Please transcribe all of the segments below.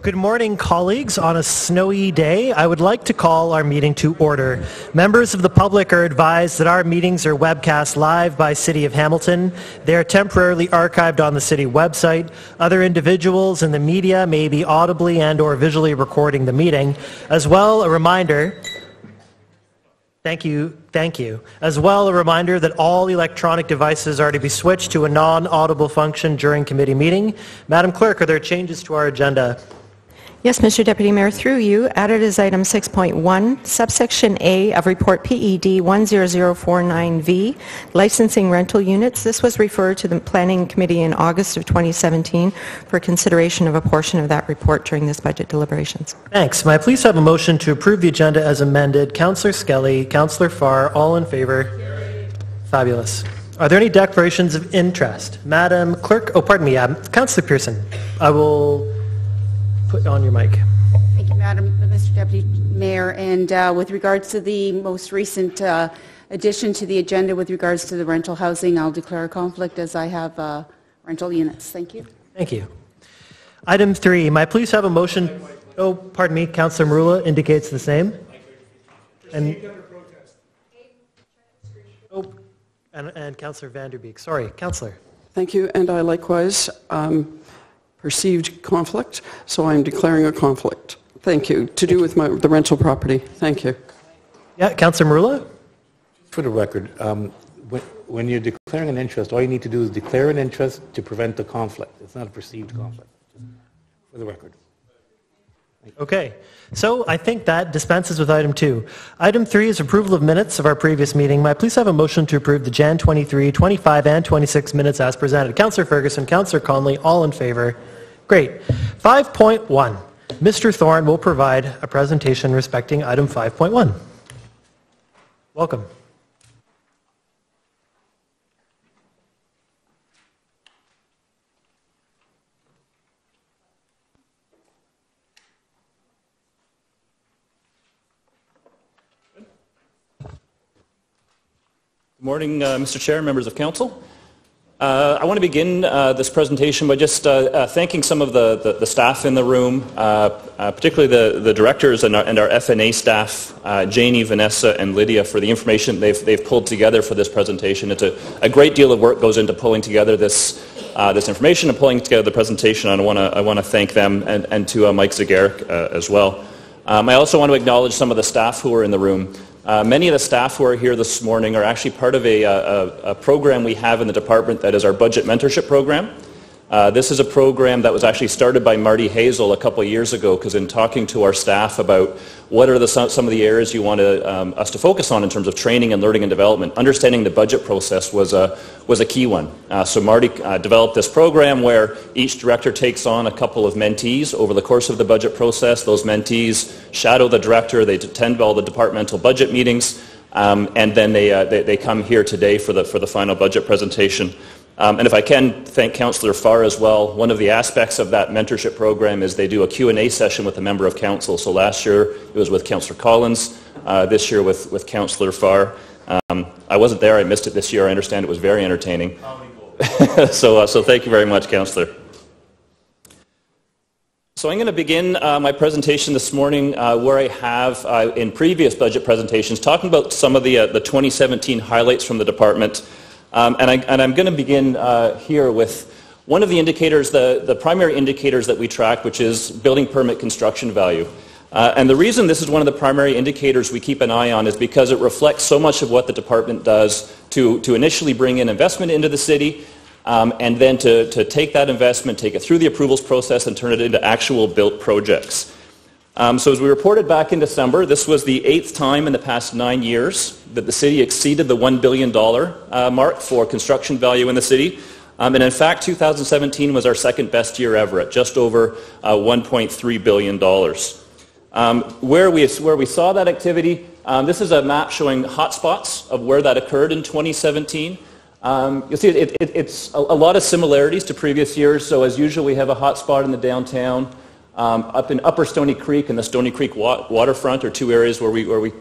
Good morning, colleagues. On a snowy day, I would like to call our meeting to order. Members of the public are advised that our meetings are webcast live by City of Hamilton. They are temporarily archived on the City website. Other individuals in the media may be audibly and or visually recording the meeting. As well, a reminder... Thank you. As well, a reminder that all electronic devices are to be switched to a non-audible function during committee meeting. Madam Clerk, are there changes to our agenda? Yes, Mr. Deputy Mayor, through you, added as item 6.1, subsection A of report PED 10049V, licensing rental units. This was referred to the Planning Committee in August of 2017 for consideration of a portion of that report during this budget deliberations. Thanks. May I please have a motion to approve the agenda as amended? Councillor Skelly, Councillor Farr, all in favor? Fabulous. Are there any declarations of interest? Madam Clerk, Councillor Pearson, I will put on your mic. Thank you, Mr. Deputy Mayor. And with regards to the most recent addition to the agenda with regards to the rental housing, I'll declare a conflict as I have rental units. Thank you. Thank you. Item 3, may I please have a motion? Oh, pardon me, Councillor Marula indicates the same. And Councillor Vanderbeek. Sorry, Councillor. Thank you, and I likewise perceived conflict, so I'm declaring a conflict. Thank you. To do with the rental property. Thank you. Yeah, Councillor Marula? For the record, when you're declaring an interest, all you need to do is declare an interest to prevent the conflict. It's not a perceived conflict. For the record. Okay, so I think that dispenses with item 2. Item 3 is approval of minutes of our previous meeting. May I please have a motion to approve the Jan 23, 25, and 26 minutes as presented? Councillor Ferguson, Councillor Connolly, all in favor? Great. 5.1. Mr. Thorne will provide a presentation respecting item 5.1. Welcome. Good morning, Mr. Chair, members of council. I want to begin this presentation by just thanking some of the staff in the room, particularly the directors and our FNA staff, Janie, Vanessa, and Lydia, for the information they've pulled together for this presentation. It's a great deal of work goes into pulling together this information and pulling together the presentation, and I want to thank them and to Mike Zagaric as well. I also want to acknowledge some of the staff who are in the room. Many of the staff who are here this morning are actually part of a program we have in the department that is our budget mentorship program. This is a program that was actually started by Marty Hazel a couple of years ago, because in talking to our staff about what are some of the areas you want us to focus on in terms of training and learning and development, understanding the budget process was a key one. So Marty developed this program where each director takes on a couple of mentees over the course of the budget process. Those mentees shadow the director, they attend all the departmental budget meetings, and then they come here today for the final budget presentation. And if I can thank Councillor Farr as well, one of the aspects of that mentorship program is they do a Q&A session with a member of council. So last year it was with Councillor Collins, this year with Councillor Farr. I wasn't there, I missed it this year. I understand it was very entertaining. So thank you very much, Councillor. So I'm going to begin my presentation this morning where I have in previous budget presentations talking about some of the 2017 highlights from the department. And I'm going to begin here with one of the indicators, the primary indicators that we track, which is building permit construction value. And the reason this is one of the primary indicators we keep an eye on is because it reflects so much of what the department does to initially bring in investment into the city, and then to take that investment, take it through the approvals process, and turn it into actual built projects. So as we reported back in December, this was the 8th time in the past 9 years that the city exceeded the $1 billion mark for construction value in the city. And in fact, 2017 was our second best year ever at just over $1.3 billion. Where we saw that activity, this is a map showing hotspots of where that occurred in 2017. You'll see it's a lot of similarities to previous years. So as usual, we have a hotspot in the downtown. Up in Upper Stony Creek and the Stony Creek waterfront are two areas where we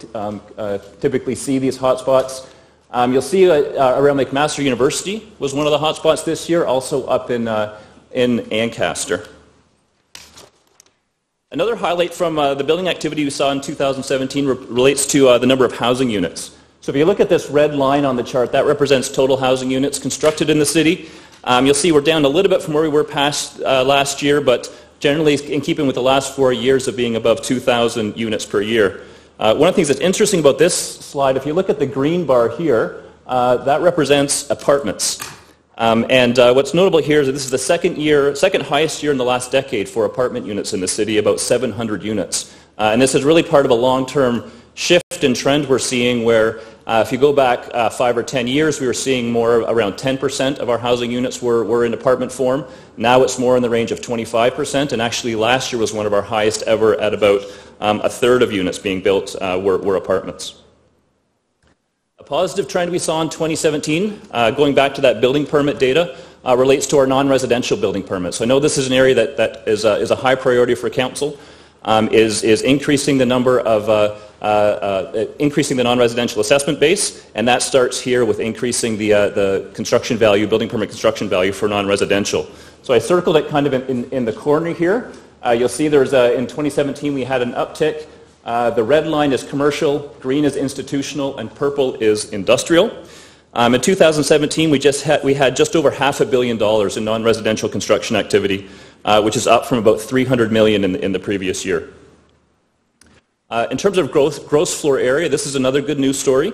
typically see these hotspots. You'll see around McMaster University was one of the hotspots this year, also up in Ancaster. Another highlight from the building activity we saw in 2017 relates to the number of housing units. So if you look at this red line on the chart, that represents total housing units constructed in the city. You'll see we're down a little bit from where we were past last year, but generally in keeping with the last 4 years of being above 2,000 units per year. One of the things that's interesting about this slide, if you look at the green bar here, that represents apartments. What's notable here is that this is the second highest year in the last decade for apartment units in the city, about 700 units. And this is really part of a long-term shift in trend we're seeing where if you go back 5 or 10 years, we were seeing more around 10% of our housing units were in apartment form. Now it's more in the range of 25%, and actually last year was one of our highest ever at about a third of units being built were apartments. A positive trend we saw in 2017, going back to that building permit data, relates to our non-residential building permits. So I know this is an area that is a high priority for council, is increasing the number of increasing the non-residential assessment base, and that starts here with increasing the construction value, building permit construction value for non-residential. So I circled it kind of in the corner here. You'll see there's in 2017 we had an uptick. The red line is commercial, green is institutional, and purple is industrial. In 2017, we had just over $500 million in non-residential construction activity, which is up from about $300 million in the previous year. In terms of gross floor area, this is another good news story.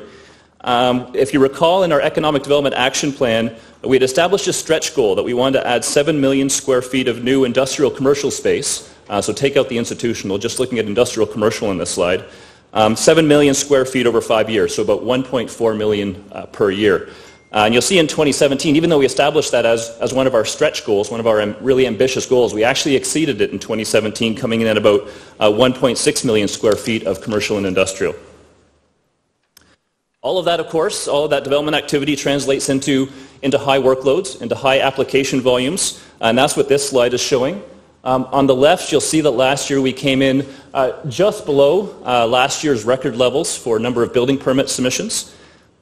If you recall, in our Economic Development Action Plan, we had established a stretch goal that we wanted to add 7 million square feet of new industrial commercial space. So take out the institutional, just looking at industrial commercial in this slide. 7 million square feet over 5 years, so about 1.4 million per year. And you'll see in 2017, even though we established that as one of our stretch goals, one of our really ambitious goals, we actually exceeded it in 2017, coming in at about 1.6 million square feet of commercial and industrial. All of that, of course, all of that development activity translates into high workloads, into high application volumes, and that's what this slide is showing. On the left, you'll see that last year we came in just below last year's record levels for number of building permit submissions.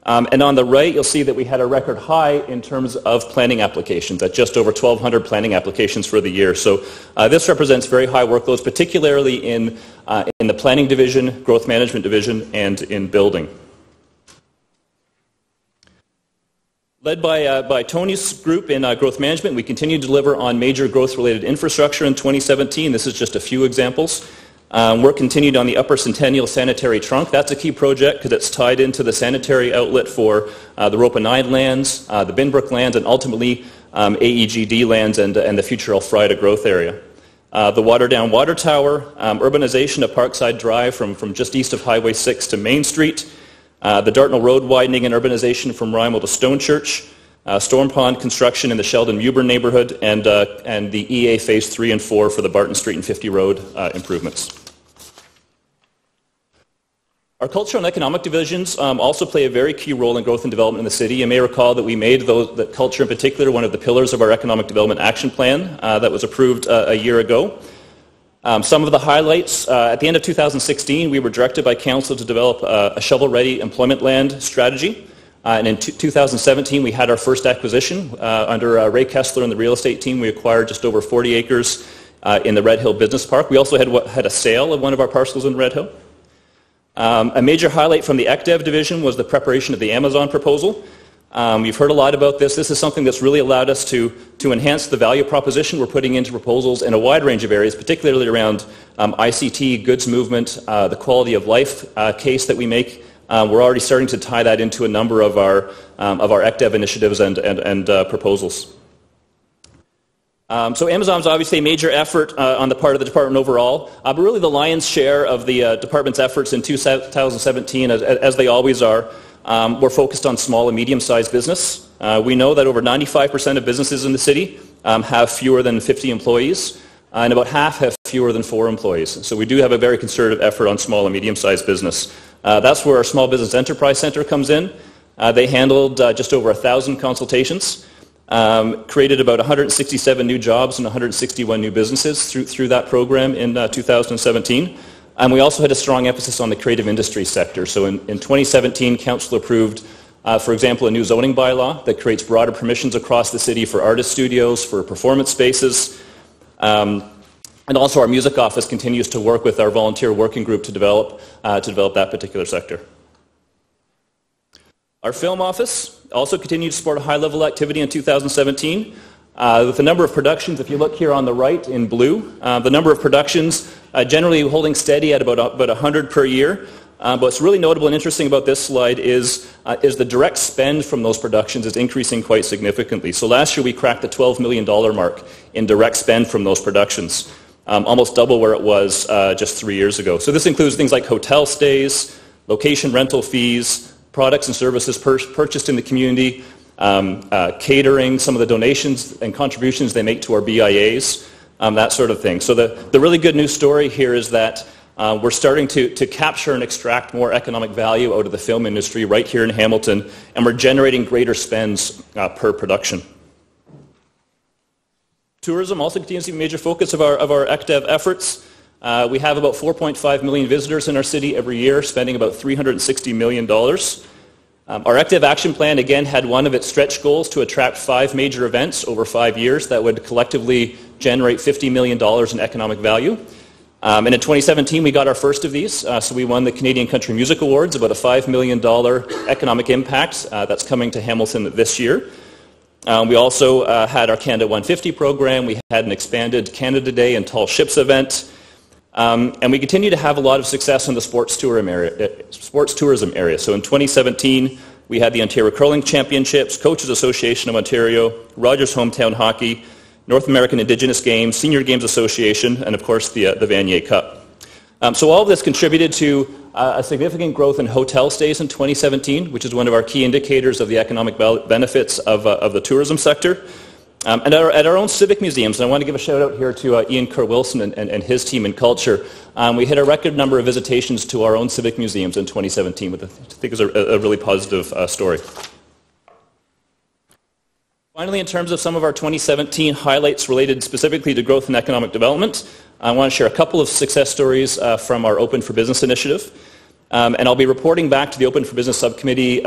And on the right, you'll see that we had a record high in terms of planning applications, at just over 1,200 planning applications for the year. So this represents very high workloads, particularly in the planning division, growth management division, and in building. Led by Tony's group in growth management, we continue to deliver on major growth-related infrastructure in 2017. This is just a few examples. Work continued on the Upper Centennial Sanitary Trunk. That's a key project because it's tied into the sanitary outlet for the Ropa 9 lands, the Binbrook lands, and ultimately AEGD lands and the future Elfrida growth area. The Waterdown Water Tower, urbanization of Parkside Drive from just east of Highway 6 to Main Street, the Dartnell Road widening and urbanization from Rymal to Stonechurch, Storm Pond construction in the Sheldon-Mewburn neighborhood, and the EA Phase 3 and 4 for the Barton Street and 50 Road improvements. Our cultural and economic divisions also play a very key role in growth and development in the city. You may recall that we made the culture in particular one of the pillars of our Economic Development Action Plan that was approved a year ago. Some of the highlights, at the end of 2016, we were directed by Council to develop a shovel-ready employment land strategy. And in 2017, we had our first acquisition. Under Ray Kessler and the real estate team, we acquired just over 40 acres in the Red Hill Business Park. We also had a sale of one of our parcels in Red Hill. A major highlight from the ECDEV division was the preparation of the Amazon proposal. You've heard a lot about this. This is something that's really allowed us to enhance the value proposition we're putting into proposals in a wide range of areas, particularly around ICT, goods movement, the quality of life case that we make. We're already starting to tie that into a number of our ECDEV initiatives and proposals. So Amazon's obviously a major effort on the part of the department overall, but really the lion's share of the department's efforts in 2017, as they always are, we're focused on small and medium-sized business. We know that over 95% of businesses in the city have fewer than 50 employees, and about half have fewer than 4 employees. So we do have a very concerted effort on small and medium-sized business. That's where our Small Business Enterprise Center comes in. They handled just over 1,000 consultations, created about 167 new jobs and 161 new businesses through that program in 2017. And we also had a strong emphasis on the creative industry sector. So in 2017, Council approved, for example, a new zoning bylaw that creates broader permissions across the city for artist studios, for performance spaces. And also our music office continues to work with our volunteer working group to develop that particular sector. Our film office also continued to support a high-level activity in 2017 with a number of productions. If you look here on the right in blue, the number of productions generally holding steady at about 100 per year. But what's really notable and interesting about this slide is the direct spend from those productions is increasing quite significantly. So last year we cracked the $12 million mark in direct spend from those productions, almost double where it was just 3 years ago. So this includes things like hotel stays, location rental fees, products and services purchased in the community, catering, some of the donations and contributions they make to our BIAs, that sort of thing. So the really good news story here is that we're starting to capture and extract more economic value out of the film industry right here in Hamilton, and we're generating greater spends per production. Tourism also continues to be a major focus of our ECDEV efforts. We have about 4.5 million visitors in our city every year, spending about $360 million. Our ECDEV action plan, again, had one of its stretch goals to attract 5 major events over 5 years that would collectively generate $50 million in economic value. And in 2017, we got our first of these. So we won the Canadian Country Music Awards, about a $5 million economic impact that's coming to Hamilton this year. We also had our Canada 150 program. We had an expanded Canada Day and Tall Ships event. And we continue to have a lot of success in the sports tourism area. So in 2017, we had the Ontario Curling Championships, Coaches Association of Ontario, Rogers Hometown Hockey, North American Indigenous Games, Senior Games Association, and of course the Vanier Cup. So all of this contributed to a significant growth in hotel stays in 2017, which is one of our key indicators of the economic benefits of the tourism sector. And at our own civic museums, and I want to give a shout out here to Ian Kerr-Wilson and his team in culture, we hit a record number of visitations to our own civic museums in 2017, which I think is a really positive story. Finally, in terms of some of our 2017 highlights related specifically to growth and economic development, I want to share a couple of success stories from our Open for Business initiative. And I'll be reporting back to the Open for Business subcommittee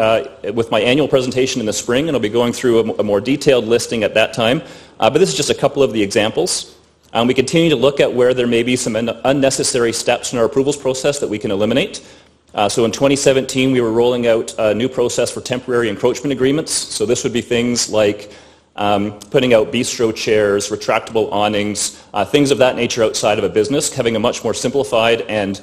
with my annual presentation in the spring, and I'll be going through a more detailed listing at that time. But this is just a couple of the examples. We continue to look at where there may be some unnecessary steps in our approvals process that we can eliminate. So in 2017, we were rolling out a new process for temporary encroachment agreements. So this would be things like putting out bistro chairs, retractable awnings, things of that nature outside of a business, having a much more simplified and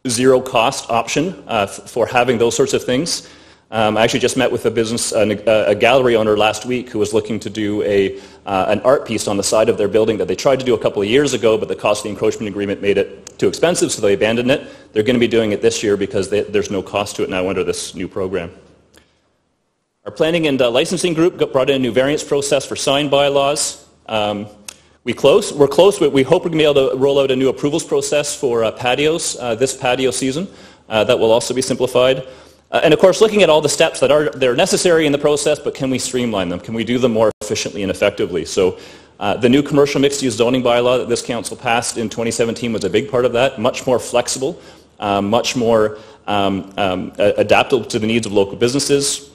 zero-cost option for having those sorts of things. I actually just met with a gallery owner last week who was looking to do an art piece on the side of their building that they tried to do a couple of years ago, but the cost of the encroachment agreement made it too expensive, so they abandoned it. They're going to be doing it this year because there's no cost to it now under this new program. Our planning and licensing group brought in a new variance process for sign bylaws. We're close. We hope we're going to be able to roll out a new approvals process for patios this patio season. That will also be simplified. And of course, looking at all the steps that are necessary in the process, but can we streamline them? Can we do them more efficiently and effectively? So the new commercial mixed-use zoning bylaw that this council passed in 2017 was a big part of that, much more flexible, much more adaptable to the needs of local businesses.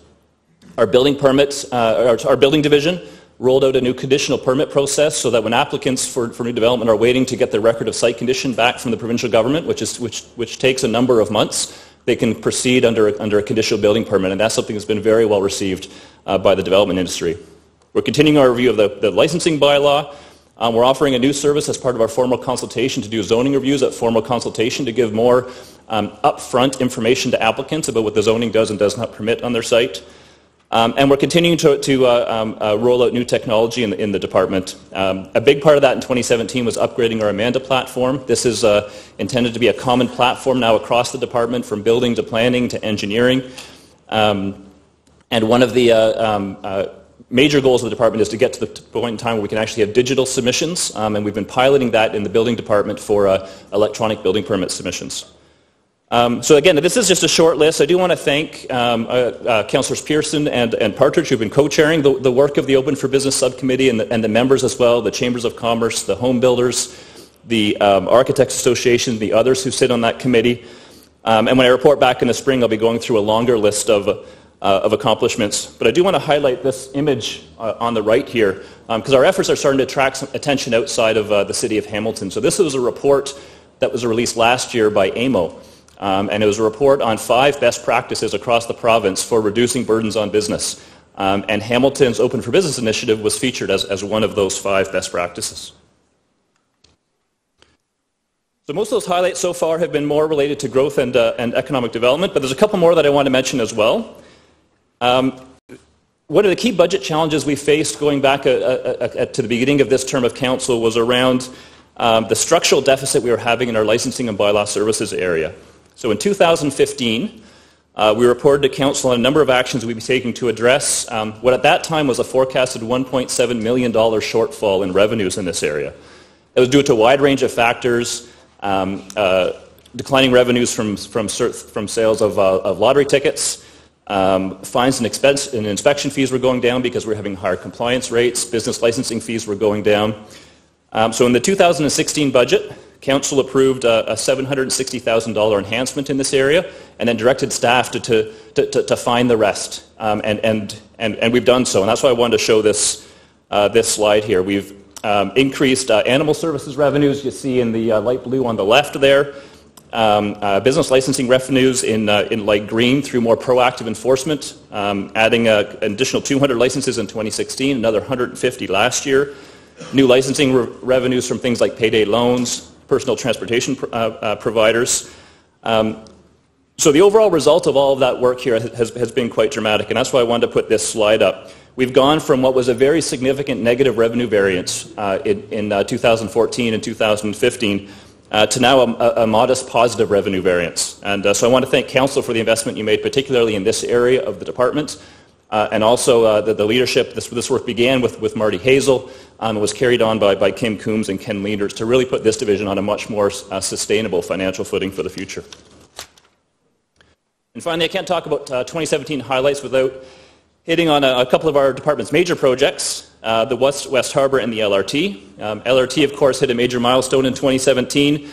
Our building permits, our building division rolled out a new conditional permit process so that when applicants for new development are waiting to get their record of site condition back from the provincial government, which takes a number of months, they can proceed under a conditional building permit, and that's something that's been very well received by the development industry. We're continuing our review of the licensing bylaw. We're offering a new service as part of our formal consultation to do zoning reviews at formal consultation to give more upfront information to applicants about what the zoning does and does not permit on their site. And we're continuing to roll out new technology in the department. A big part of that in 2017 was upgrading our Amanda platform. This is intended to be a common platform now across the department, from building to planning to engineering. And one of the major goals of the department is to get to the point in time where we can actually have digital submissions, and we've been piloting that in the building department for electronic building permit submissions. So again, this is just a short list. I do want to thank Councillors Pearson and Partridge, who've been co-chairing the work of the Open for Business Subcommittee, and the members as well, the Chambers of Commerce, the home builders, the Architects Association, the others who sit on that committee. And when I report back in the spring, I'll be going through a longer list of of accomplishments. But I do want to highlight this image on the right here, because our efforts are starting to attract some attention outside of the city of Hamilton. So this was a report that was released last year by AMO, and it was a report on 5 best practices across the province for reducing burdens on business. And Hamilton's Open for Business initiative was featured as one of those 5 best practices. So most of those highlights so far have been more related to growth and economic development, but there's a couple more that I want to mention as well. One of the key budget challenges we faced going back to the beginning of this term of council was around the structural deficit we were having in our licensing and bylaw services area. So in 2015, we reported to council on a number of actions we'd be taking to address what at that time was a forecasted $1.7 million shortfall in revenues in this area. It was due to a wide range of factors, declining revenues from sales of lottery tickets, fines and inspection fees were going down because we're having higher compliance rates, business licensing fees were going down. So in the 2016 budget, council approved a $760,000 enhancement in this area and then directed staff to find the rest. And we've done so, and that's why I wanted to show this slide here. We've increased animal services revenues, you see in the light blue on the left there. Business licensing revenues in light green through more proactive enforcement, adding an additional 200 licenses in 2016, another 150 last year. New licensing revenues from things like payday loans, personal transportation providers. So the overall result of all of that work here has been quite dramatic, and that's why I wanted to put this slide up. We've gone from what was a very significant negative revenue variance in 2014 and 2015 to now a modest positive revenue variance. And so I want to thank council for the investment you made, particularly in this area of the department, and also the leadership. This work began with Marty Hazel, and was carried on by Kim Coombs and Ken Leanders to really put this division on a much more sustainable financial footing for the future. And finally, I can't talk about 2017 highlights without hitting on a couple of our department's major projects, the West Harbour and the LRT. LRT, of course, hit a major milestone in 2017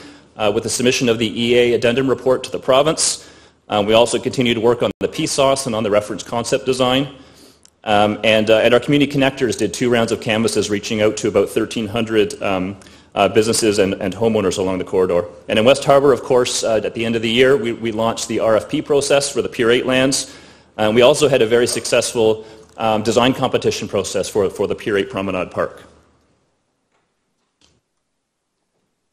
with the submission of the EA addendum report to the province. We also continue to work on the PSOS and on the reference concept design. And our community connectors did 2 rounds of canvases reaching out to about 1,300 businesses and homeowners along the corridor. And in West Harbour, of course, at the end of the year, we launched the RFP process for the Pier 8 lands. We also had a very successful design competition process for the Pier 8 Promenade Park.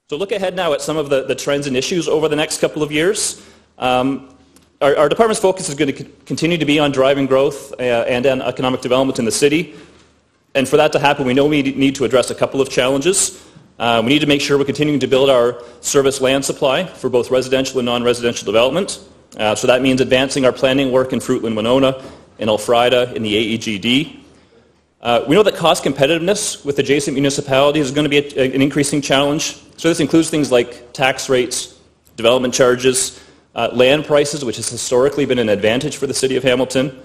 So look ahead now at some of the trends and issues over the next couple of years. Our department's focus is going to continue to be on driving growth and on economic development in the city. And for that to happen, we know we need to address a couple of challenges. We need to make sure we're continuing to build our service land supply for both residential and non-residential development. So that means advancing our planning work in Fruitland, Winona, in Elfrida, in the AEGD. We know that cost competitiveness with adjacent municipalities is going to be an increasing challenge. So this includes things like tax rates, development charges, land prices, which has historically been an advantage for the city of Hamilton,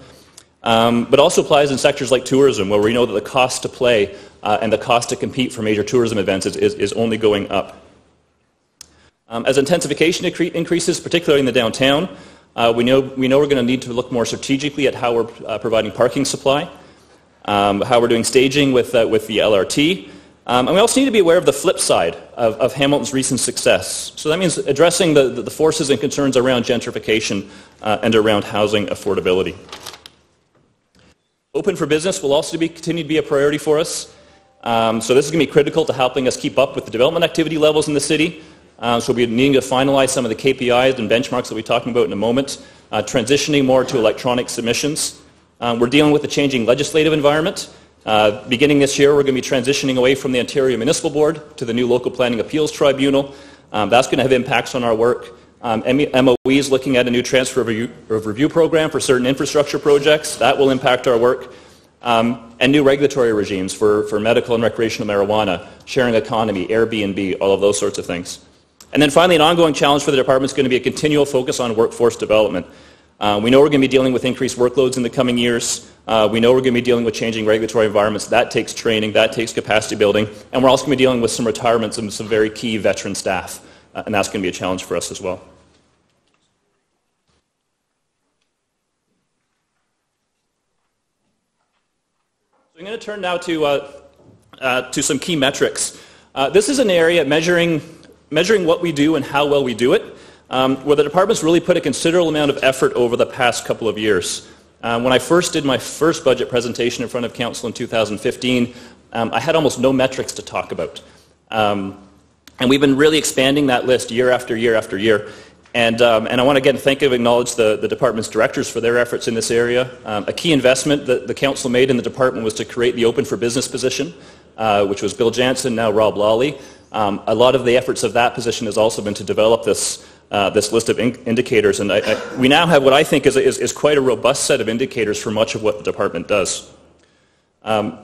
but also applies in sectors like tourism, where we know that the cost to play and the cost to compete for major tourism events is only going up. As intensification increases, particularly in the downtown, we know we're going to need to look more strategically at how we're providing parking supply, how we're doing staging with the LRT, and we also need to be aware of the flip side of Hamilton's recent success. So that means addressing the forces and concerns around gentrification and around housing affordability. Open for business will also continue to be a priority for us. So this is going to be critical to helping us keep up with the development activity levels in the city. So we'll be needing to finalize some of the KPIs and benchmarks that we'll be talking about in a moment, transitioning more to electronic submissions. We're dealing with the changing legislative environment. Beginning this year, we're going to be transitioning away from the Ontario Municipal Board to the new Local Planning Appeals Tribunal. That's going to have impacts on our work. MOE is looking at a new transfer of review program for certain infrastructure projects. That will impact our work. And new regulatory regimes for medical and recreational marijuana, sharing economy, Airbnb, all of those sorts of things. And then finally, an ongoing challenge for the department is going to be a continual focus on workforce development. We know we're going to be dealing with increased workloads in the coming years. We know we're going to be dealing with changing regulatory environments. That takes training, that takes capacity building, and we're also going to be dealing with some retirements of some very key veteran staff, and that's going to be a challenge for us as well. I'm going to turn now to some key metrics. This is an area measuring what we do and how well we do it, where the department's really put a considerable amount of effort over the past couple of years. When I first did my first budget presentation in front of council in 2015, I had almost no metrics to talk about. And we've been really expanding that list year after year after year. And I want to again thank and acknowledge the department's directors for their efforts in this area. A key investment that the council made in the department was to create the Open for Business position, which was Bill Jansen, now Rob Lawley. A lot of the efforts of that position has also been to develop this list of indicators, and we now have what I think is quite a robust set of indicators for much of what the department does. Now,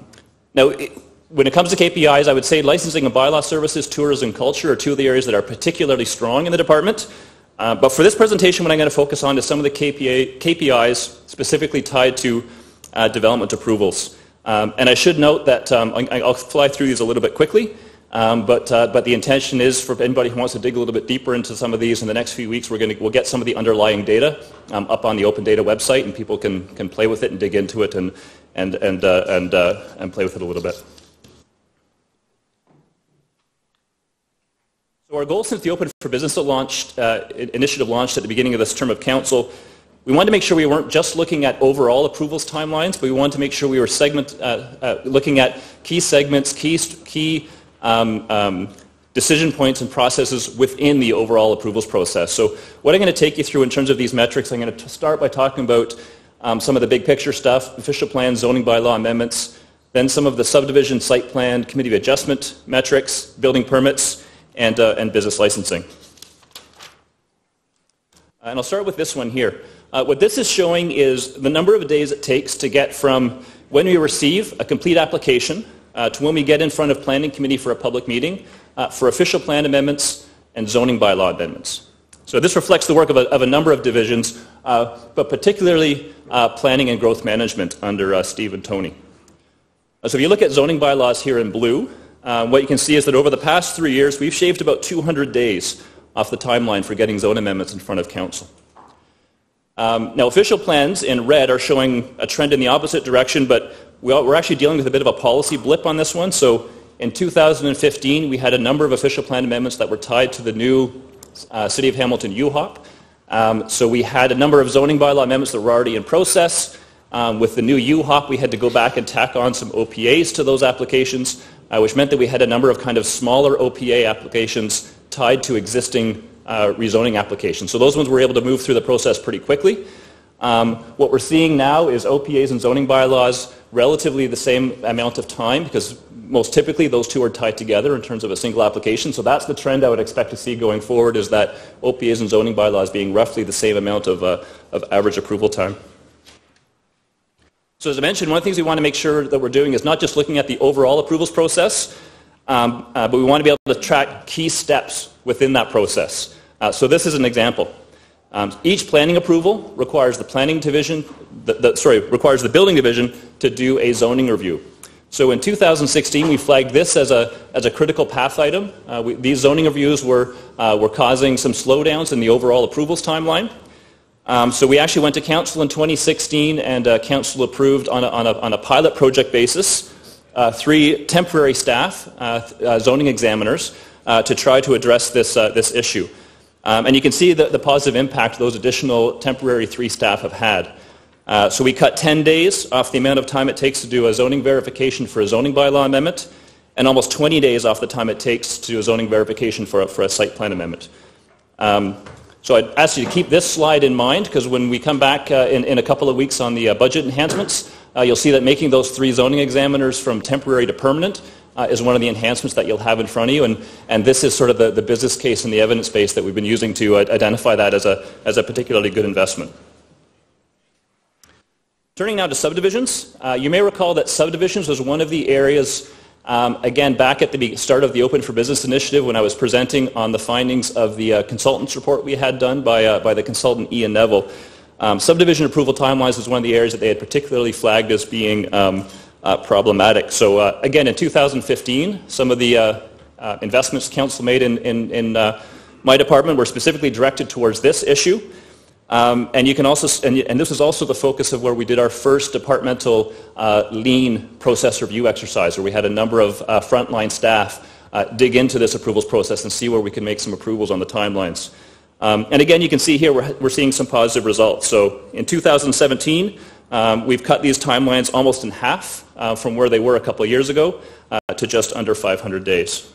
when it comes to KPIs, I would say licensing and bylaw services, tourism and culture are two of the areas that are particularly strong in the department. But for this presentation, what I'm going to focus on is some of the KPIs specifically tied to development approvals. And I should note that I'll fly through these a little bit quickly, but the intention is for anybody who wants to dig a little bit deeper into some of these in the next few weeks, we'll get some of the underlying data up on the Open Data website, and people can play with it and dig into it and play with it a little bit. So our goal since the Open for Business initiative launched at the beginning of this term of council, we wanted to make sure we weren't just looking at overall approvals timelines, but we wanted to make sure we were looking at key segments, key decision points and processes within the overall approvals process. So what I'm going to take you through in terms of these metrics, I'm going to start by talking about some of the big picture stuff, official plans, zoning bylaw amendments, then some of the subdivision, site plan, committee of adjustment metrics, building permits, and business licensing. And I'll start with this one here. What this is showing is the number of days it takes to get from when we receive a complete application to when we get in front of planning committee for a public meeting for official plan amendments and zoning bylaw amendments. So this reflects the work of a number of divisions, but particularly planning and growth management under Steve and Tony. So if you look at zoning bylaws here in blue, what you can see is that over the past 3 years, we've shaved about 200 days off the timeline for getting zone amendments in front of council. Now, official plans in red are showing a trend in the opposite direction, but we're actually dealing with a bit of a policy blip on this one. So in 2015, we had a number of official plan amendments that were tied to the new City of Hamilton UHOP. So we had a number of zoning bylaw amendments that were already in process. With the new UHOP, we had to go back and tack on some OPAs to those applications, which meant that we had a number of kind of smaller OPA applications tied to existing rezoning applications. So those ones were able to move through the process pretty quickly. What we're seeing now is OPAs and zoning bylaws relatively the same amount of time, because most typically those two are tied together in terms of a single application. So that's the trend I would expect to see going forward, is that OPAs and zoning bylaws being roughly the same amount of average approval time. So as I mentioned, one of the things we want to make sure that we're doing is not just looking at the overall approvals process, but we want to be able to track key steps within that process. So this is an example. Each planning approval requires the planning division, requires the building division to do a zoning review. So in 2016, we flagged this as a critical path item. These zoning reviews were causing some slowdowns in the overall approvals timeline. So we actually went to council in 2016, and council approved on a pilot project basis 3 temporary staff, zoning examiners, to try to address this issue. And you can see the positive impact those additional temporary 3 staff have had. So we cut 10 days off the amount of time it takes to do a zoning verification for a zoning bylaw amendment, and almost 20 days off the time it takes to do a zoning verification for a site plan amendment. So I'd ask you to keep this slide in mind, because when we come back in a couple of weeks on the budget enhancements, you'll see that making those 3 zoning examiners from temporary to permanent is one of the enhancements that you'll have in front of you, and this is sort of the business case and the evidence base that we've been using to identify that as a particularly good investment. Turning now to subdivisions, you may recall that subdivisions was one of the areas, again, back at the start of the Open for Business initiative, when I was presenting on the findings of the consultants report we had done by the consultant Ian Neville. Subdivision approval timelines was one of the areas that they had particularly flagged as being problematic. So again, in 2015, some of the investments council made in my department were specifically directed towards this issue. And you can also, and this is also the focus of where we did our first departmental lean process review exercise, where we had a number of frontline staff dig into this approvals process and see where we can make some approvals on the timelines. And again, you can see here we're seeing some positive results. So in 2017, we've cut these timelines almost in half from where they were a couple of years ago to just under 500 days.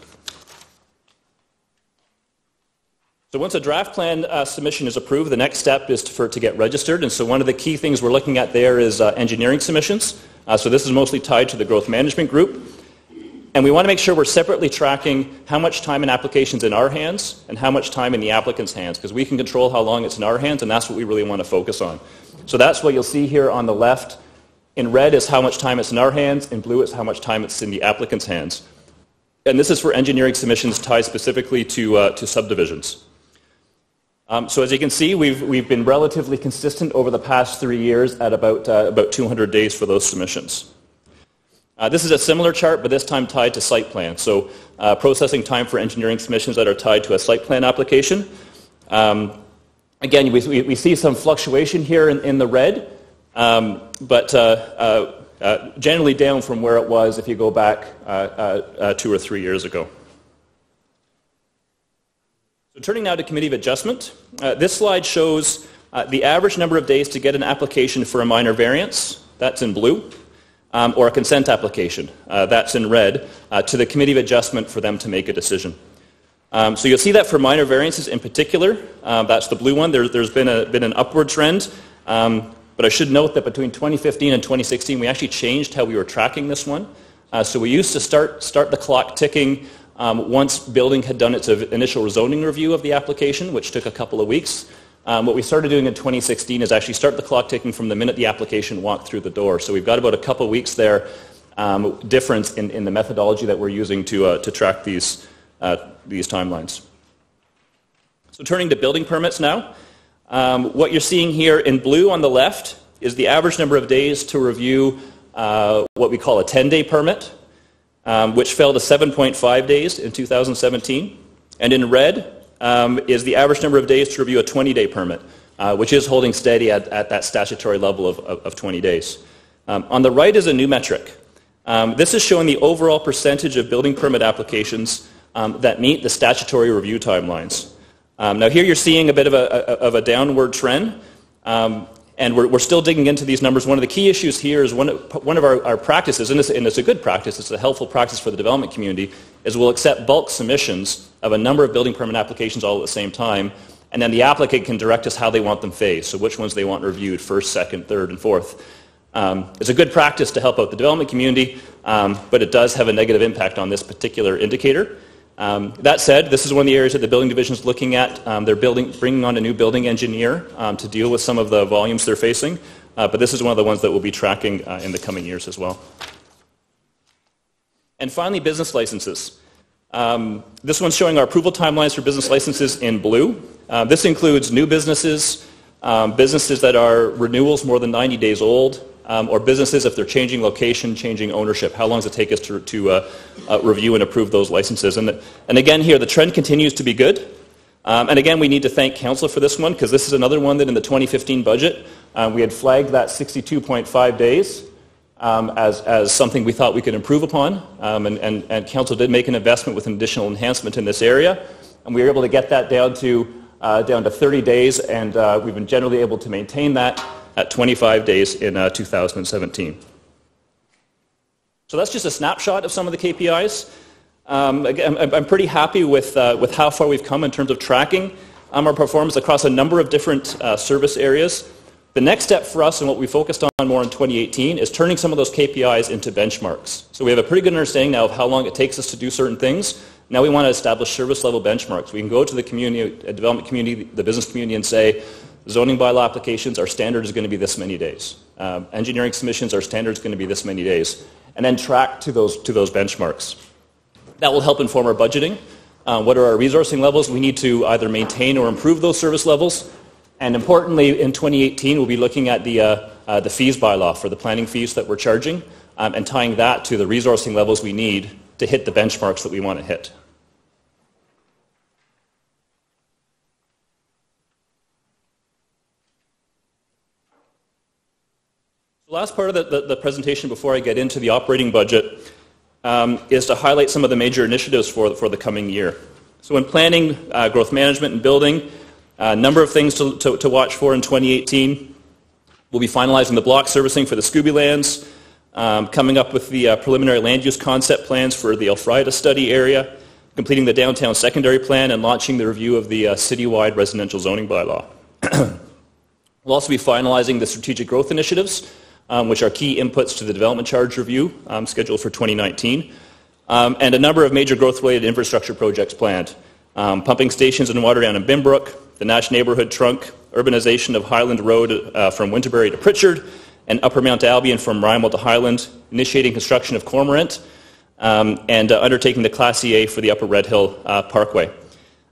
So once a draft plan submission is approved, the next step is for it to get registered. And so one of the key things we're looking at there is engineering submissions. So this is mostly tied to the growth management group. And we want to make sure we're separately tracking how much time an application's in our hands and how much time in the applicant's hands, because we can control how long it's in our hands, and that's what we really want to focus on. So that's what you'll see here on the left. In red is how much time it's in our hands, in blue is how much time it's in the applicant's hands. And this is for engineering submissions tied specifically to subdivisions. So as you can see, we've been relatively consistent over the past 3 years at about 200 days for those submissions. This is a similar chart, but this time tied to site plan. So processing time for engineering submissions that are tied to a site plan application. Again, we see some fluctuation here in the red, but generally down from where it was if you go back 2 or 3 years ago. So turning now to Committee of Adjustment, this slide shows the average number of days to get an application for a minor variance, that's in blue, or a consent application, that's in red, to the Committee of Adjustment for them to make a decision. So you'll see that for minor variances in particular, that's the blue one, there's been an upward trend, but I should note that between 2015 and 2016 we actually changed how we were tracking this one. So we used to start the clock ticking once building had done its initial rezoning review of the application, which took a couple of weeks. What we started doing in 2016 is actually start the clock ticking from the minute the application walked through the door. So we've got about a couple of weeks there difference in the methodology that we're using to track these timelines. So turning to building permits now, what you're seeing here in blue on the left is the average number of days to review what we call a 10-day permit, which fell to 7.5 days in 2017. And in red is the average number of days to review a 20-day permit, which is holding steady at that statutory level of 20 days. On the right is a new metric. This is showing the overall percentage of building permit applications that meet the statutory review timelines. Now here you're seeing a bit of a downward trend, and we're still digging into these numbers. One of the key issues here is one of our practices, and it's a good practice, it's a helpful practice for the development community, is we'll accept bulk submissions of a number of building permit applications all at the same time, and then the applicant can direct us how they want them phased, so which ones they want reviewed, first, second, third, and fourth. It's a good practice to help out the development community, but it does have a negative impact on this particular indicator. That said, this is one of the areas that the building division is looking at. They're bringing on a new building engineer to deal with some of the volumes they're facing, but this is one of the ones that we'll be tracking in the coming years as well. And finally, business licenses. This one's showing our approval timelines for business licenses in blue. This includes new businesses, businesses that are renewals more than 90 days old, or businesses if they're changing location, changing ownership. How long does it take us to review and approve those licenses? And again here, the trend continues to be good. And again, we need to thank Council for this one, because this is another one that in the 2015 budget, we had flagged that 62.5 days as something we thought we could improve upon. And Council did make an investment with an additional enhancement in this area. And we were able to get that down to 30 days, and we've been generally able to maintain that at 25 days in 2017. So that's just a snapshot of some of the KPIs. Again, I'm pretty happy with how far we've come in terms of tracking our performance across a number of different service areas. The next step for us and what we focused on more in 2018 is turning some of those KPIs into benchmarks. So we have a pretty good understanding now of how long it takes us to do certain things. Now we want to establish service level benchmarks. We can go to the community, development community, the business community, and say, zoning bylaw applications, our standard is going to be this many days. Engineering submissions, our standard is going to be this many days. And then track to those benchmarks. That will help inform our budgeting. What are our resourcing levels? We need to either maintain or improve those service levels. And importantly, in 2018, we'll be looking at the fees bylaw for the planning fees that we're charging, and tying that to the resourcing levels we need to hit the benchmarks that we want to hit. The last part of the presentation before I get into the operating budget is to highlight some of the major initiatives for the coming year. So in planning, growth management, and building, a number of things to watch for in 2018. We'll be finalizing the block servicing for the Scooby lands, coming up with the preliminary land use concept plans for the Elfrida study area, completing the downtown secondary plan, and launching the review of the citywide residential zoning bylaw. We'll also be finalizing the strategic growth initiatives, which are key inputs to the development charge review scheduled for 2019, and a number of major growth-related infrastructure projects planned. Pumping stations in Waterdown and Bimbrook, the Nash Neighbourhood Trunk, urbanization of Highland Road from Winterbury to Pritchard, and Upper Mount Albion from Rymel to Highland, initiating construction of Cormorant, and undertaking the Class EA for the Upper Red Hill Parkway.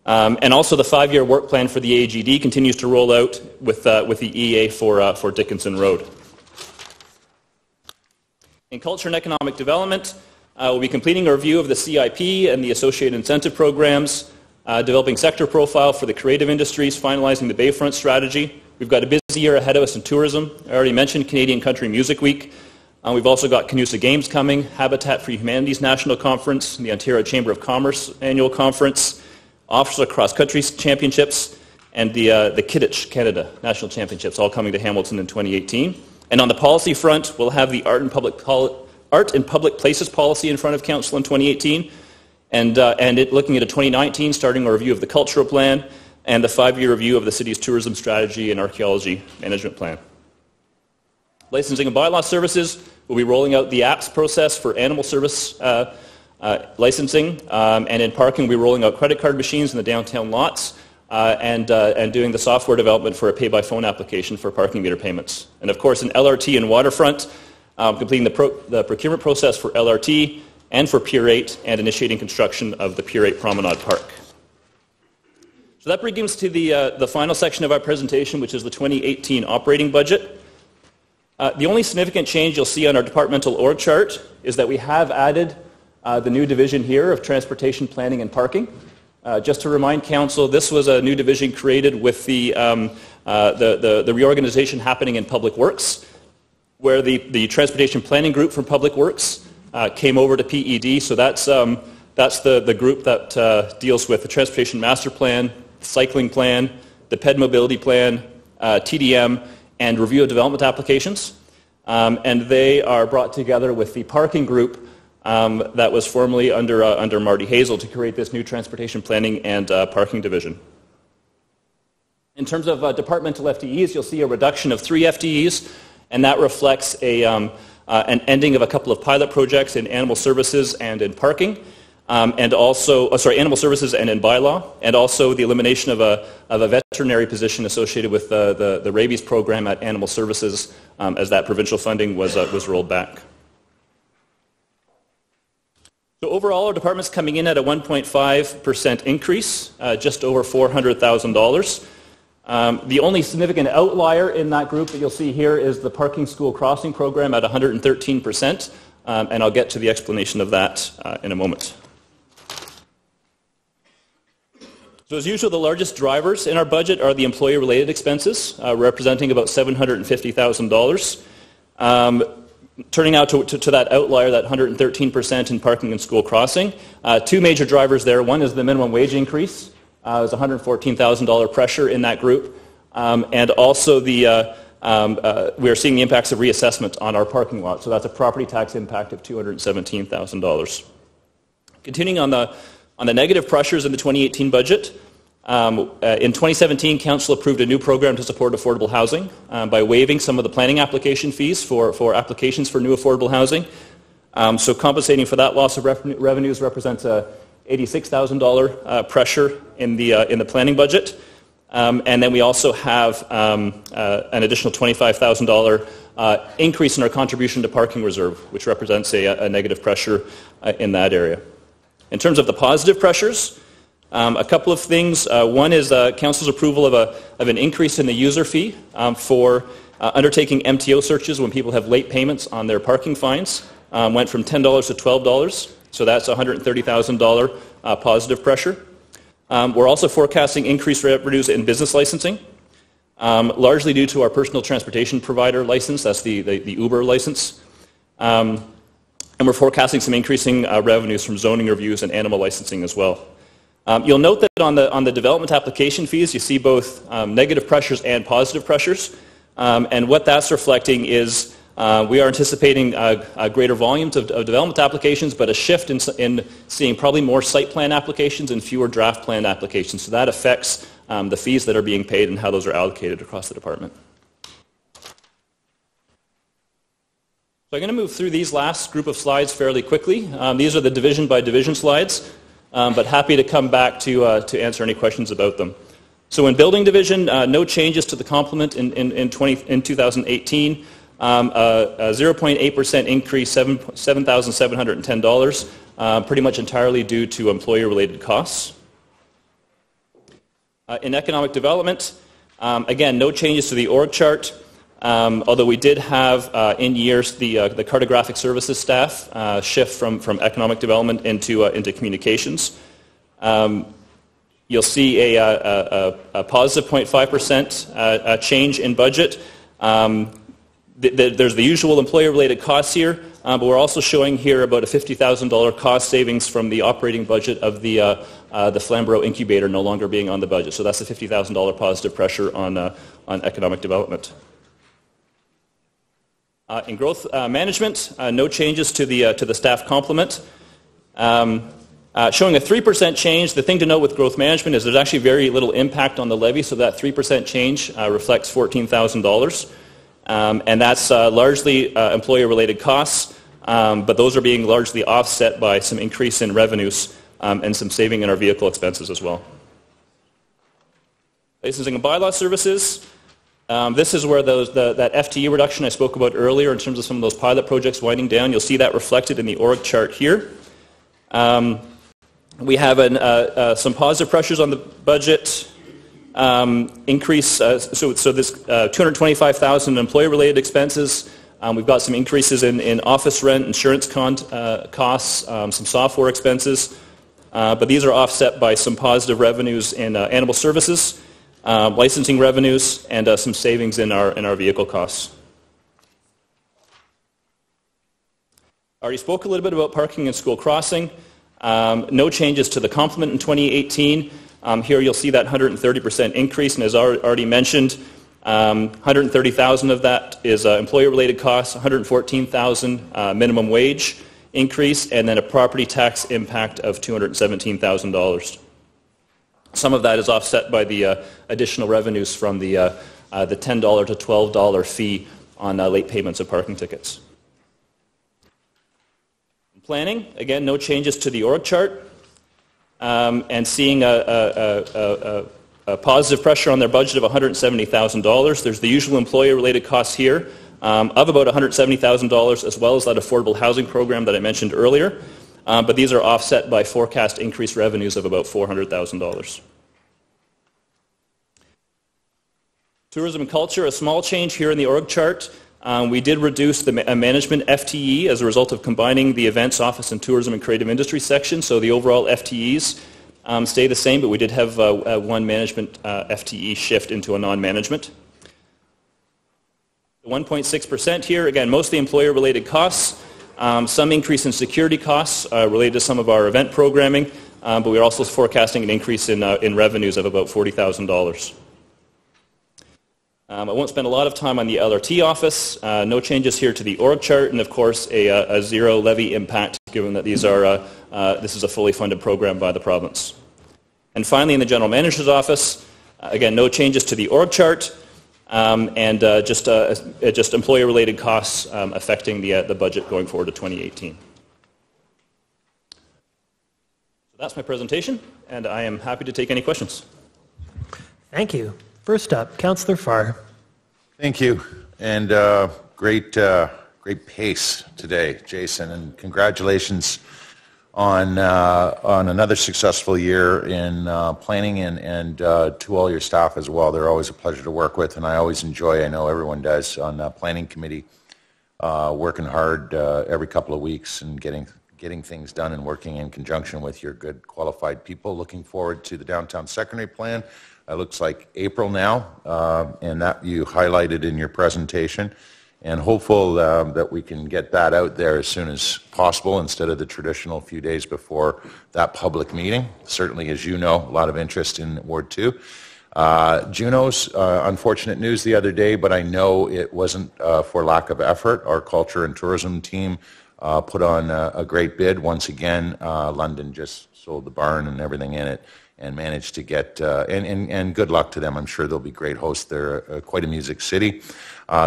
And also the 5-year work plan for the AGD continues to roll out with the EA for Dickinson Road. In culture and economic development, we'll be completing a review of the CIP and the associated incentive programs, developing sector profile for the creative industries, finalizing the Bayfront strategy. We've got a busy year ahead of us in tourism. I already mentioned Canadian Country Music Week. We've also got Canusa Games coming, Habitat for Humanity's National Conference, the Ontario Chamber of Commerce Annual Conference, Officer Cross Country Championships, and the Kidditch Canada National Championships, all coming to Hamilton in 2018. And on the policy front, we'll have the Art in Public Places policy in front of Council in 2018, and looking at a 2019, starting a review of the cultural plan, and the 5-year review of the city's tourism strategy and archaeology management plan. Licensing and bylaw services, we'll be rolling out the apps process for animal service licensing, and in parking, we'll be rolling out credit card machines in the downtown lots, and doing the software development for a pay-by-phone application for parking meter payments. And of course, in LRT and waterfront, completing the procurement process for LRT and for Pier 8, and initiating construction of the Pier 8 Promenade Park. So that brings us to the final section of our presentation, which is the 2018 operating budget. The only significant change you'll see on our departmental org chart is that we have added the new division here of transportation planning and parking. Just to remind Council, this was a new division created with the reorganization happening in Public Works, where the transportation planning group from Public Works came over to PED. So that's the group that deals with the transportation master plan, the cycling plan, the PED mobility plan, TDM, and review of development applications. And they are brought together with the parking group that was formerly under Marty Hazel to create this new transportation planning and parking division. In terms of departmental FTEs, you'll see a reduction of 3 FTEs, and that reflects an ending of a couple of pilot projects in animal services and in parking, and also, animal services and in bylaw, and also the elimination of a veterinary position associated with the rabies program at animal services as that provincial funding was rolled back. So overall, our department's coming in at a 1.5% increase, just over $400,000. The only significant outlier in that group that you'll see here is the parking school crossing program at 113%, and I'll get to the explanation of that in a moment. So as usual, the largest drivers in our budget are the employee-related expenses, representing about $750,000. Turning now to that outlier, that 113% in parking and school crossing, 2 major drivers there. One is the minimum wage increase. There's $114,000 pressure in that group. And also we are seeing the impacts of reassessment on our parking lot. So that's a property tax impact of $217,000. Continuing on the negative pressures in the 2018 budget, in 2017, Council approved a new program to support affordable housing by waiving some of the planning application fees for applications for new affordable housing. So compensating for that loss of revenues represents a $86,000 pressure in the planning budget. And then we also have an additional $25,000 increase in our contribution to parking reserve, which represents a negative pressure in that area. In terms of the positive pressures, a couple of things. One is Council's approval of an increase in the user fee for undertaking MTO searches when people have late payments on their parking fines. Went from $10 to $12, so that's $130,000 positive pressure. We're also forecasting increased revenues in business licensing. largely due to our personal transportation provider license. That's the Uber license. And we're forecasting some increasing revenues from zoning reviews and animal licensing as well. You'll note that on the development application fees, you see both negative pressures and positive pressures. And what that's reflecting is we are anticipating greater volumes of development applications, but a shift in seeing probably more site plan applications and fewer draft plan applications. So that affects the fees that are being paid and how those are allocated across the department. So I'm going to move through these last group of slides fairly quickly. These are the division by division slides, but happy to come back to answer any questions about them. So in building division, no changes to the complement in 2018. A 0.8% increase, $7,710, pretty much entirely due to employee-related costs. In economic development, again, no changes to the org chart, although we did have in years the cartographic services staff shift from economic development into communications. You'll see a positive 0.5% change in budget. There's the usual employee-related costs here, but we're also showing here about a $50,000 cost savings from the operating budget of the Flamborough incubator no longer being on the budget. So that's a $50,000 positive pressure on economic development. In growth management, no changes to the staff complement. Showing a 3% change. The thing to note with growth management is there's actually very little impact on the levy, so that 3% change reflects $14,000. And that's largely employer-related costs, but those are being largely offset by some increase in revenues and some saving in our vehicle expenses as well. Licensing and bylaw services. This is where that FTE reduction I spoke about earlier in terms of some of those pilot projects winding down. You'll see that reflected in the org chart here. We have some positive pressures on the budget. Increase, so this $225,000 in employee-related expenses. We've got some increases in office rent, insurance costs, some software expenses, but these are offset by some positive revenues in animal services, licensing revenues, and some savings in our vehicle costs. I already spoke a little bit about parking and school crossing. No changes to the complement in 2018. Here you'll see that 130% increase, and as already mentioned, 130,000 of that is employee-related costs, 114,000 minimum wage increase, and then a property tax impact of $217,000. Some of that is offset by the additional revenues from the $10 to $12 fee on late payments of parking tickets. In planning, again, no changes to the org chart. And seeing a positive pressure on their budget of $170,000. There's the usual employee-related costs here of about $170,000, as well as that affordable housing program that I mentioned earlier. But these are offset by forecast increased revenues of about $400,000. Tourism and culture, a small change here in the org chart. We did reduce the management FTE as a result of combining the events office and tourism and creative industry section. So the overall FTEs stay the same, but we did have one management FTE shift into a non-management. The 1.6% here, again, mostly employer-related costs. Some increase in security costs related to some of our event programming, but we're also forecasting an increase in revenues of about $40,000. I won't spend a lot of time on the LRT office. No changes here to the org chart, and of course a zero levy impact, given that this is a fully funded program by the province. And finally, in the general manager's office, again, no changes to the org chart, and just employer-related costs affecting the budget going forward to 2018. So that's my presentation, and I am happy to take any questions. Thank you. First up, Councillor Farr. Thank you, and great pace today, Jason, and congratulations on another successful year in planning, and to all your staff as well. They're always a pleasure to work with, and I always enjoy, I know everyone does, on the planning committee, working hard every couple of weeks and getting things done and working in conjunction with your good qualified people. Looking forward to the downtown secondary plan. it looks like April now, and that you highlighted in your presentation, and hopeful that we can get that out there as soon as possible instead of the traditional few days before that public meeting. Certainly, as you know, a lot of interest in Ward 2. Junos, unfortunate news the other day, but I know it wasn't for lack of effort. Our culture and tourism team put on a great bid. Once again, London just sold the barn and everything in it and managed to get, and good luck to them. I'm sure they'll be great hosts. They're quite a music city.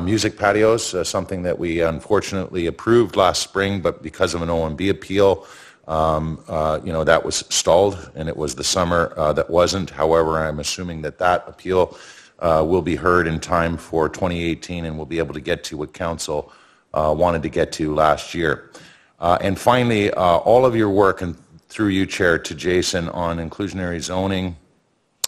Music patios, something that we unfortunately approved last spring, but because of an OMB appeal, that was stalled, and it was the summer that wasn't. However, I'm assuming that appeal will be heard in time for 2018, and we'll be able to get to what Council wanted to get to last year. And finally, all of your work, and through you, Chair, to Jason, on inclusionary zoning,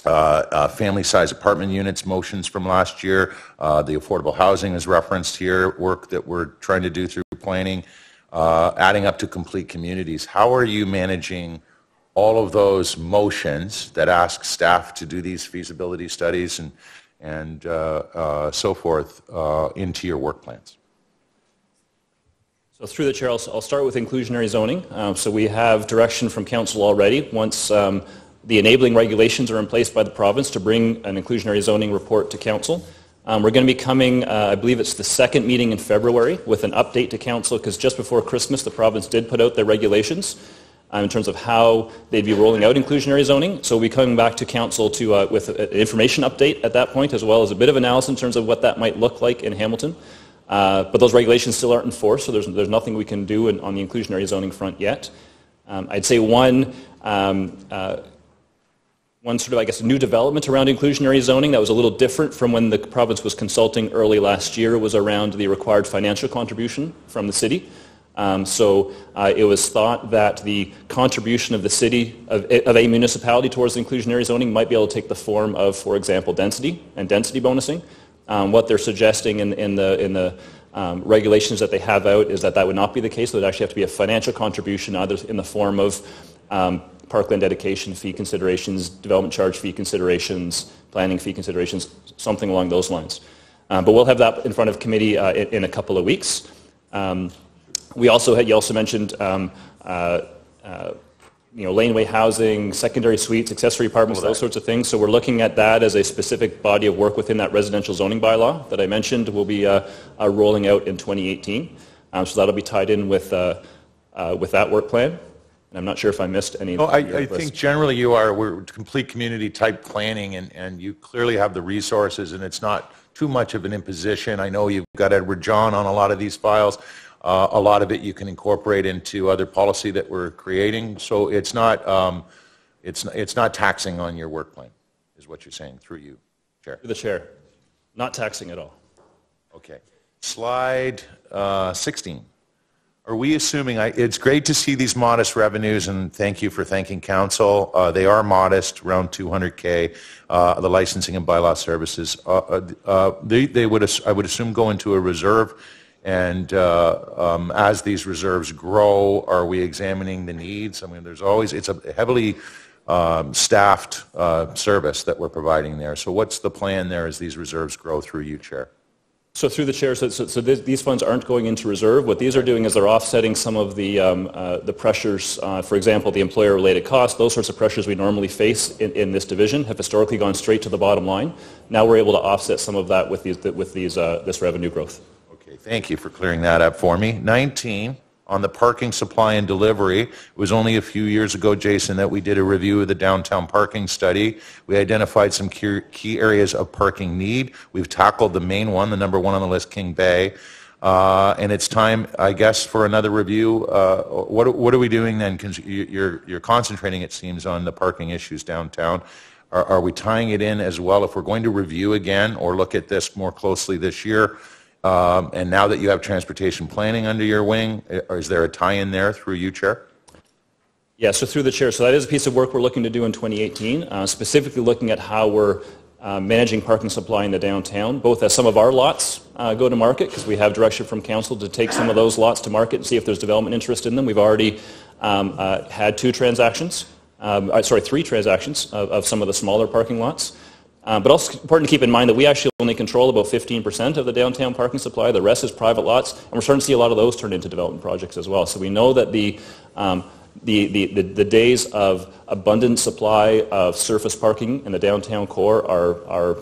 family-size apartment units motions from last year, the affordable housing is referenced here, work that we're trying to do through planning, adding up to complete communities. How are you managing all of those motions that ask staff to do these feasibility studies and so forth into your work plans? So through the Chair, I'll start with inclusionary zoning. So we have direction from Council already. Once the enabling regulations are in place by the province to bring an inclusionary zoning report to Council. We're going to be coming, I believe it's the second meeting in February, with an update to Council, because just before Christmas the province did put out their regulations in terms of how they'd be rolling out inclusionary zoning. So we'll be coming back to Council with an information update at that point, as well as a bit of analysis in terms of what that might look like in Hamilton. But those regulations still aren't enforced, so there's nothing we can do on the inclusionary zoning front yet. I'd say one sort of, I guess, new development around inclusionary zoning that was a little different from when the province was consulting early last year was around the required financial contribution from the city. It was thought that the contribution of the city, of a municipality towards inclusionary zoning might be able to take the form of, for example, density and density bonusing. What they're suggesting in the regulations that they have out is that would not be the case. There would actually have to be a financial contribution, either in the form of parkland dedication fee considerations, development charge fee considerations, planning fee considerations, something along those lines. But we'll have that in front of committee in a couple of weeks. You also mentioned laneway housing, secondary suites, accessory apartments, those sorts of things. So we're looking at that as a specific body of work within that residential zoning bylaw that I mentioned will be rolling out in 2018. So that'll be tied in with that work plan. And I'm not sure if I missed any. No, I think generally we're complete community type planning, and you clearly have the resources, and it's not too much of an imposition. I know you've got Edward John on a lot of these files. A lot of it you can incorporate into other policy that we're creating. So it's not taxing on your work plan, is what you're saying, through you, Chair. Through the Chair. Not taxing at all. Okay. Slide 16. Are we assuming, it's great to see these modest revenues, and thank you for thanking Council. They are modest, around $200K, the licensing and bylaw services. I would assume go into a reserve, and as these reserves grow, are we examining the needs? I mean, it's a heavily staffed service that we're providing there. So what's the plan there as these reserves grow through you, Chair? So through the Chair, these funds aren't going into reserve. What these are doing is they're offsetting some of the pressures, for example, the employer-related costs, those sorts of pressures we normally face in this division have historically gone straight to the bottom line. Now we're able to offset some of that with this revenue growth. Okay, thank you for clearing that up for me. 19, on the parking supply and delivery. It was only a few years ago, Jason, that we did a review of the downtown parking study. We identified some key areas of parking need. We've tackled the main one, the number one on the list, King Bay. And it's time, I guess, for another review. What are we doing then? Because you're concentrating, it seems, on the parking issues downtown. Are we tying it in as well if we're going to review again or look at this more closely this year? And now that you have transportation planning under your wing, is there a tie-in there through you, Chair? Yeah, so through the Chair. So that is a piece of work we're looking to do in 2018, specifically looking at how we're managing parking supply in the downtown, both as some of our lots go to market, because we have direction from Council to take some of those lots to market and see if there's development interest in them. We've already had three transactions of some of the smaller parking lots. But also important to keep in mind that we actually only control about 15% of the downtown parking supply. The rest is private lots, and we're starting to see a lot of those turn into development projects as well. So we know that the days of abundant supply of surface parking in the downtown core are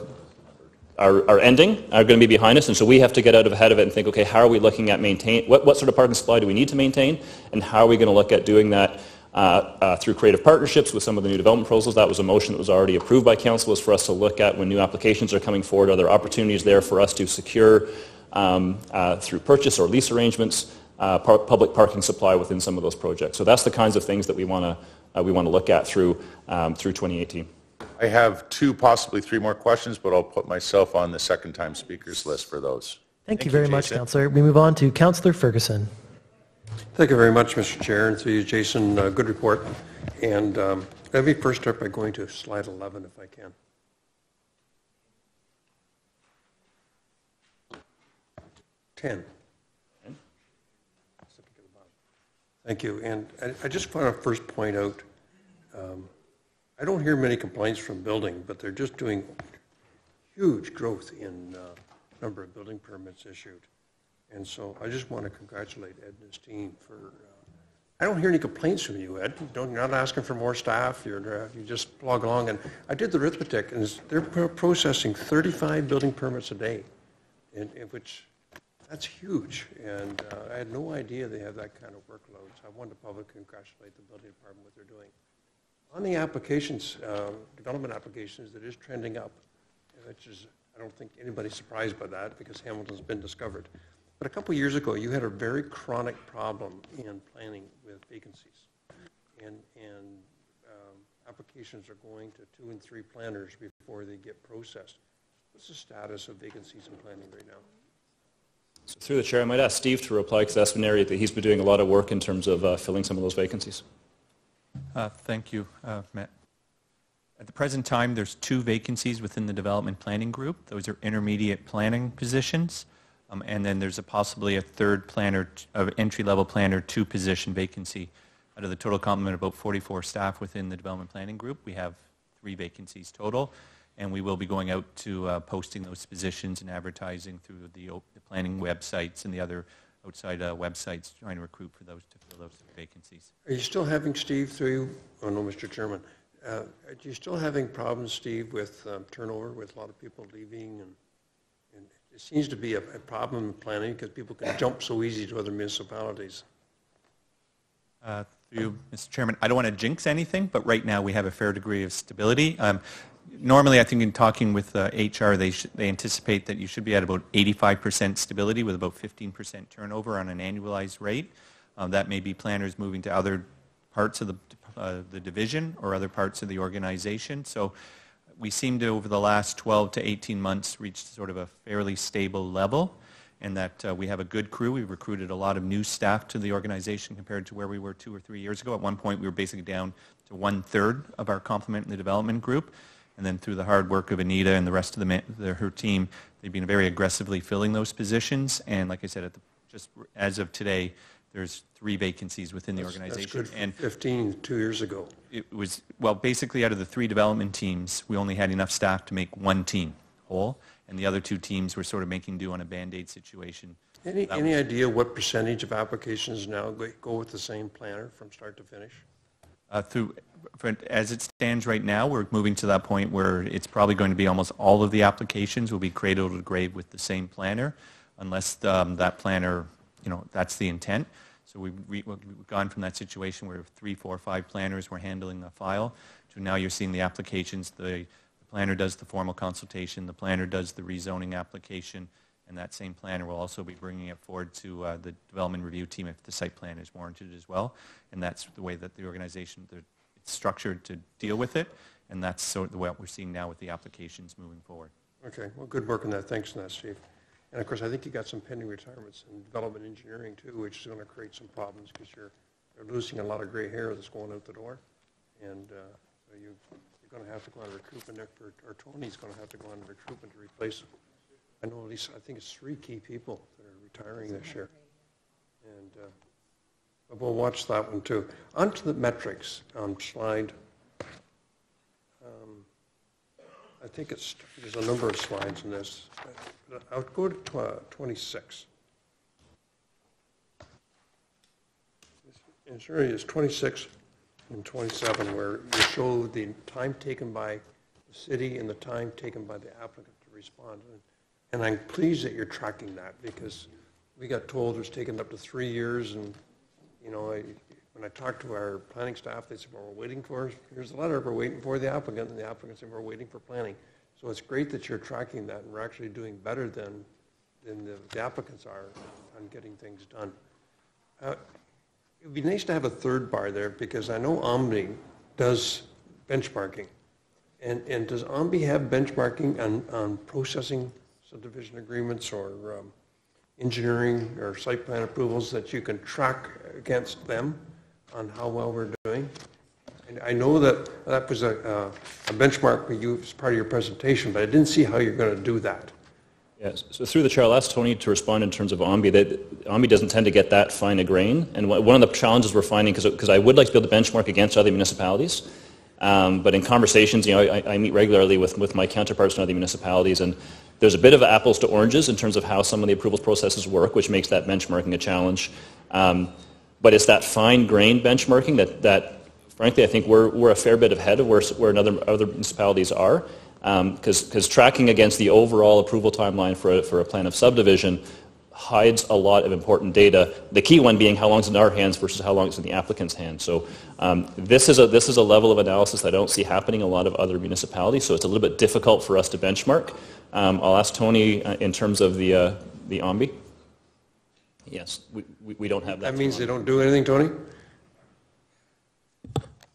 ending, are going to be behind us, and so we have to get out ahead of it and think, okay, how are we looking at what sort of parking supply do we need to maintain, and how are we going to look at doing that through creative partnerships with some of the new development proposals. That was a motion that was already approved by council, was for us to look at when new applications are coming forward. Are there opportunities there for us to secure through purchase or lease arrangements public parking supply within some of those projects? So that's the kinds of things that we want to look at through 2018. I have 2, possibly 3 more questions, but I'll put myself on the second-time speakers list for those. Thank you very much, Councillor. We move on to Councillor Ferguson. Thank you very much, Mr. Chair, and through you, Jason, good report. And let me first start by going to slide 11, if I can. Thank you. And I just want to first point out, I don't hear many complaints from building, but they're just doing huge growth in number of building permits issued. And so I just want to congratulate Ed and his team for, I don't hear any complaints from you, Ed. You're not asking for more staff. You just plug along. And I did the arithmetic, and they're processing 35 building permits a day, in which that's huge. And I had no idea they have that kind of workload. So I wanted to publicly congratulate the building department, what they're doing. On the applications, development applications, that is trending up, which is, I don't think anybody's surprised by that because Hamilton's been discovered. But a couple of years ago, you had a very chronic problem in planning with vacancies. And applications are going to 2 and 3 planners before they get processed. What's the status of vacancies in planning right now? So through the chair, I might ask Steve to reply, because that's an area that he's been doing a lot of work in terms of filling some of those vacancies. Thank you, Matt. At the present time, there's 2 vacancies within the development planning group. Those are intermediate planning positions. And then there's possibly a third planner, entry-level planner 2 position vacancy. Out of the total complement of about 44 staff within the development planning group, we have 3 vacancies total. And we will be going out to posting those positions and advertising through the planning websites and the other outside websites, trying to recruit for those to fill those vacancies. Are you still having, Steve, through you? Oh, no, Mr. Chairman. Are you still having problems, Steve, with turnover, with a lot of people leaving? And it seems to be a problem in planning because people can jump so easy to other municipalities. Through you, Mr. Chairman, I don't want to jinx anything, but right now we have a fair degree of stability. Normally, I think in talking with HR, they anticipate that you should be at about 85% stability with about 15% turnover on an annualized rate. That may be planners moving to other parts of the division or other parts of the organization. So we seem to, over the last 12 to 18 months, reach sort of a fairly stable level, and that we have a good crew. We've recruited a lot of new staff to the organization compared to where we were 2 or 3 years ago. At one point, we were basically down to 1/3 of our complement in the development group. And then through the hard work of Anita and the rest of her team, they've been very aggressively filling those positions. And like I said, just as of today, there's 3 vacancies within the organization. That's good for 15, 2 years ago. It was, well, basically out of the 3 development teams, we only had enough staff to make 1 team whole, and the other 2 teams were sort of making do on a Band-Aid situation. Any idea what percentage of applications now go with the same planner from start to finish? As it stands right now, we're moving to that point where it's probably going to be almost all of the applications will be cradle to grave with the same planner, unless that planner, that's the intent. So we've gone from that situation where 3, 4, 5 planners were handling the file to now you're seeing the applications. The planner does the formal consultation, the planner does the rezoning application, and that same planner will also be bringing it forward to the development review team if the site plan is warranted as well. And that's the way that the organization, it's structured to deal with it, and that's sort of the way we're seeing now with the applications moving forward. Okay, well, good work on that. Thanks on that, Steve. And of course, I think you got some pending retirements in development engineering too, which is going to create some problems because you're losing a lot of gray hair that's going out the door, and so you're going to have to go on recruitment, or Tony's going to have to go on recruitment to replace them. I know at least, I think it's 3 key people that are retiring this year. And but we'll watch that one too. On to the metrics on slide, I think there's a number of slides in this. I'll go to 26. It really is 26 and 27 where you show the time taken by the city and the time taken by the applicant to respond. And I'm pleased that you're tracking that because we got told it was taking up to 3 years. And, you know, when I talked to our planning staff, they said, well, we're waiting for, here's the letter, we're waiting for the applicant, and the applicant said, we're waiting for planning. So it's great that you're tracking that, and we're actually doing better than the applicants are on getting things done. It would be nice to have a third bar there, because I know Omni does benchmarking. And does Omni have benchmarking on processing subdivision agreements or engineering or site plan approvals that you can track against them on how well we're doing? And I know that was a benchmark for you as part of your presentation, but I didn't see how you're going to do that. Yes. So through the chair, I'll ask Tony to respond in terms of OMBI. That OMBI doesn't tend to get that fine a grain, and one of the challenges we're finding, because I would like to be able to benchmark against other municipalities, but in conversations, you know, I meet regularly with my counterparts in other municipalities, and there's a bit of apples to oranges in terms of how some of the approvals processes work, which makes that benchmarking a challenge. But it's that fine-grained benchmarking that frankly, I think we're a fair bit ahead of where other municipalities are, because tracking against the overall approval timeline for a plan of subdivision hides a lot of important data. The key one being how long is in our hands versus how long is in the applicant's hands. So this is a level of analysis that I don't see happening in a lot of other municipalities. So it's a little bit difficult for us to benchmark. I'll ask Tony in terms of the OMBI. Yes, we don't have that. That means they don't do anything, Tony?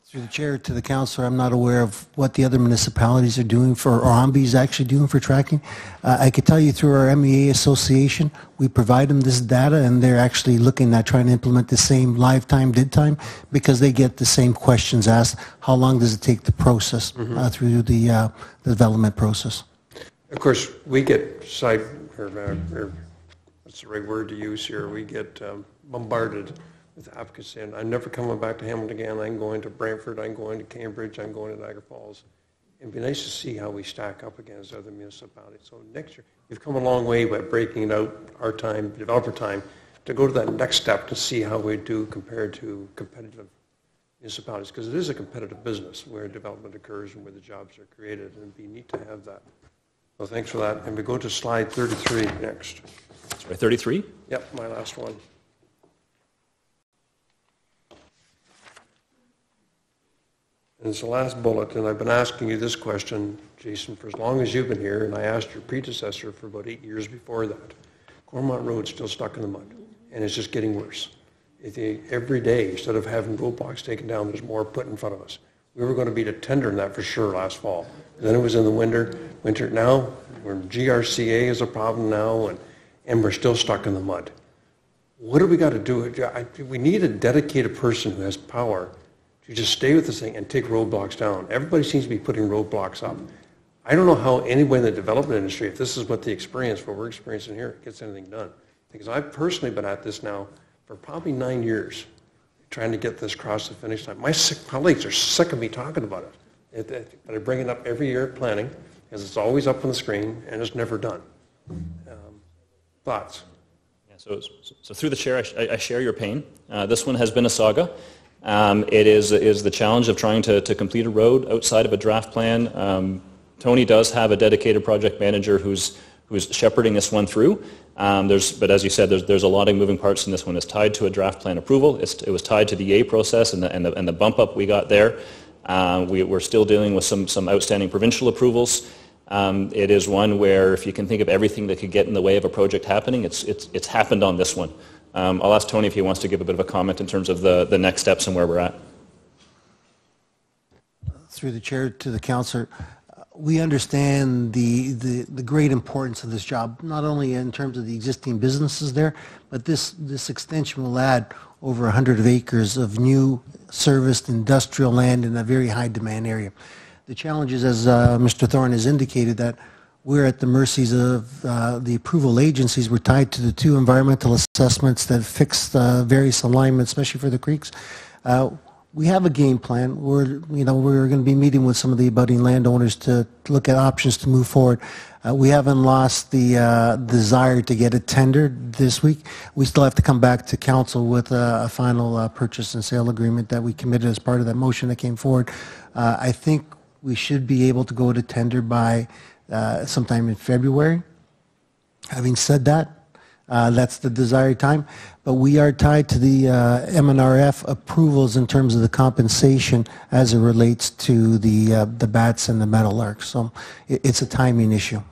Through the chair to the councillor, I'm not aware of what the other municipalities are doing or OMBI is actually doing for tracking. I could tell you through our MEA association, we provide them this data, and they're actually looking at trying to implement the same live time, dead time, because they get the same questions asked. How long does it take to process through the development process? Of course, we get what's the right word to use here? We get bombarded with applicants saying, I'm never coming back to Hamilton again, I'm going to Brantford, I'm going to Cambridge, I'm going to Niagara Falls. It'd be nice to see how we stack up against other municipalities. So next year, we've come a long way by breaking out our time, developer time, to go to that next step to see how we do compared to competitive municipalities, because it is a competitive business where development occurs and where the jobs are created, and it'd be neat to have that. So thanks for that. And we go to slide 33 next. Sorry, 33? Yep, my last one. And it's the last bullet, and I've been asking you this question, Jason, for as long as you've been here, and I asked your predecessor for about 8 years before that. Cormont Road's still stuck in the mud, and it's just getting worse. Every day, instead of having roadblocks taken down, there's more put in front of us. We were going to be to tender in that for sure last fall. And then it was in the winter. Now, we're in GRCA is a problem now, and we're still stuck in the mud. What do we got to do? We need a dedicated person who has power to just stay with this thing and take roadblocks down. Everybody seems to be putting roadblocks up. I don't know how anyone in the development industry, if this is what we're experiencing here, gets anything done. Because I've personally been at this now for probably 9 years, trying to get this across the finish line. My colleagues are sick of me talking about it. But I bring it up every year at planning, because it's always up on the screen, and it's never done. Thoughts? Yeah, so through the chair, I share your pain. This one has been a saga. It is the challenge of trying to complete a road outside of a draft plan. Tony does have a dedicated project manager who's shepherding this one through. But as you said, there's a lot of moving parts in this one. It's tied to a draft plan approval. It was tied to the EA process and the bump up we got there. We're still dealing with some outstanding provincial approvals. It is one where if you can think of everything that could get in the way of a project happening, it's happened on this one. I'll ask Tony if he wants to give a bit of a comment in terms of the next steps and where we're at. Through the chair to the councillor, we understand the great importance of this job, not only in terms of the existing businesses there, but this extension will add over 100 acres of new serviced industrial land in a very high demand area. The challenge is, as Mr. Thorne has indicated, that we're at the mercies of the approval agencies. We're tied to the 2 environmental assessments that fix various alignments, especially for the creeks. we have a game plan. We're going to be meeting with some of the abutting landowners to look at options to move forward. We haven't lost the desire to get it tendered this week. We still have to come back to council with a final purchase and sale agreement that we committed as part of that motion that came forward. I think we should be able to go to tender by sometime in February. Having said that, that's the desired time, but we are tied to the MNRF approvals in terms of the compensation as it relates to the bats and the meadowlarks. So it's a timing issue.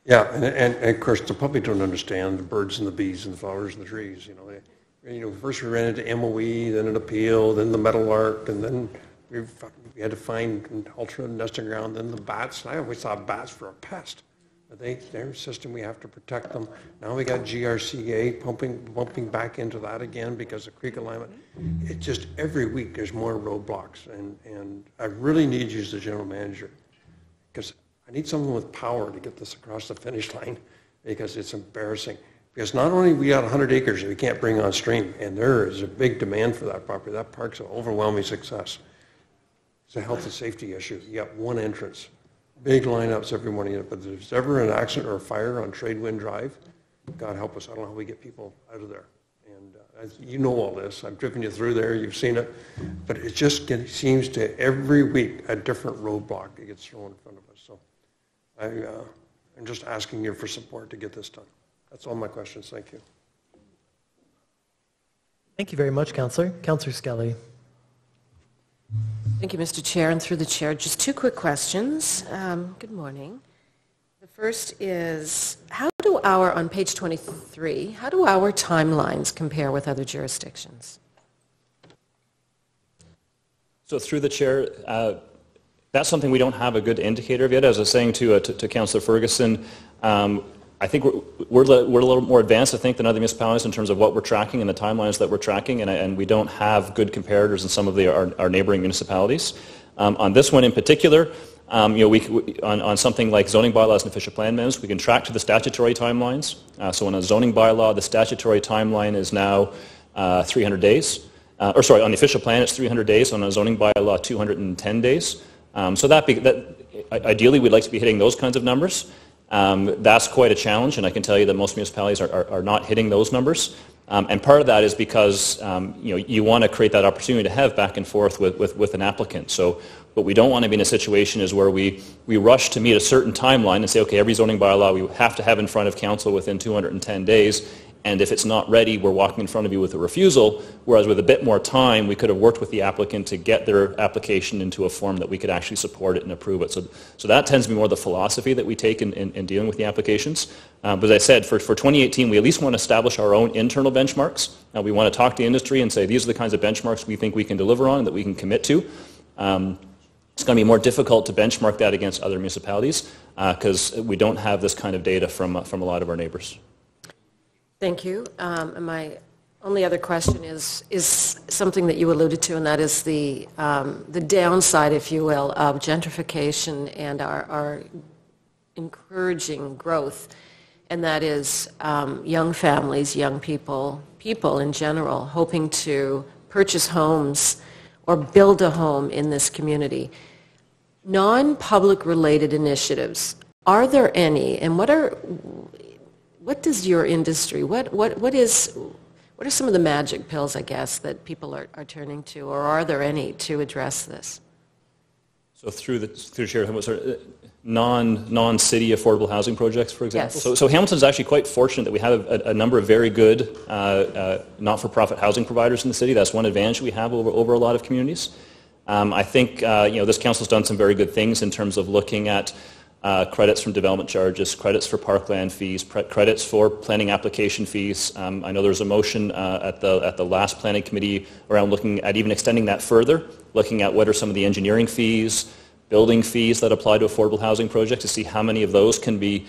Yeah, and of course the public don't understand the birds and the bees and the flowers and the trees. First we ran into MOE, then an appeal, then the meadowlark, and then we had to find an alternate nesting ground, then the bats. I always thought bats were a pest. Their system, we have to protect them. Now we got GRCA bumping back into that again because of creek alignment. It just, every week there's more roadblocks. And I really need you as the general manager, because I need someone with power to get this across the finish line, because it's embarrassing. Because not only we got 100 acres that we can't bring on stream, and there is a big demand for that property. That park's an overwhelming success. It's a health and safety issue. You got one entrance. Big lineups every morning, but if there's ever an accident or a fire on Tradewind Drive, God help us, I don't know how we get people out of there. And you know all this. I've driven you through there. You've seen it. But it just seems to every week a different roadblock that gets thrown in front of us. So I'm just asking you for support to get this done. That's all my questions. Thank you. Thank you very much, Councillor. Councillor Skelly. Thank you, Mr. Chair, and through the chair, just two quick questions. Good morning. The first is, on page 23, how do our timelines compare with other jurisdictions? So through the chair, that's something we don't have a good indicator of yet. As I was saying to Councillor Ferguson, I think we're a little more advanced, I think, than other municipalities in terms of what we're tracking and the timelines that we're tracking, and we don't have good comparators in some of our neighboring municipalities. On this one in particular, on something like zoning bylaws and official plan amendments, we can track to the statutory timelines. So on a zoning bylaw, the statutory timeline is now 300 days. On the official plan, it's 300 days. On a zoning bylaw, 210 days. So that ideally, we'd like to be hitting those kinds of numbers. That's quite a challenge, and I can tell you that most municipalities are not hitting those numbers. And part of that is because you want to create that opportunity to have back and forth with an applicant. So what we don't want to be in a situation is where we rush to meet a certain timeline and say, okay, every zoning bylaw we have to have in front of council within 210 days. And if it's not ready, we're walking in front of you with a refusal, whereas with a bit more time, we could have worked with the applicant to get their application into a form that we could actually support it and approve it. So that tends to be more the philosophy that we take in dealing with the applications. But as I said, for 2018, we at least want to establish our own internal benchmarks. We want to talk to the industry and say, these are the kinds of benchmarks we think we can deliver on and that we can commit to. It's going to be more difficult to benchmark that against other municipalities because we don't have this kind of data from a lot of our neighbors. Thank you. And my only other question is something that you alluded to, and that is the downside, if you will, of gentrification and our encouraging growth, and that is young families, young people in general, hoping to purchase homes or build a home in this community. Non-public related initiatives, are there any, and what does your industry, what are some of the magic pills, I guess, that people are turning to, or are there any to address this? So through Chair, non-city affordable housing projects, for example? Yes. So Hamilton's actually quite fortunate that we have a number of very good not-for-profit housing providers in the city. That's one advantage we have over a lot of communities. I think this council's done some very good things in terms of looking at credits from development charges, credits for parkland fees, credits for planning application fees. I know there was a motion at the last planning committee around looking at even extending that further, looking at what are some of the engineering fees, building fees that apply to affordable housing projects to see how many of those can be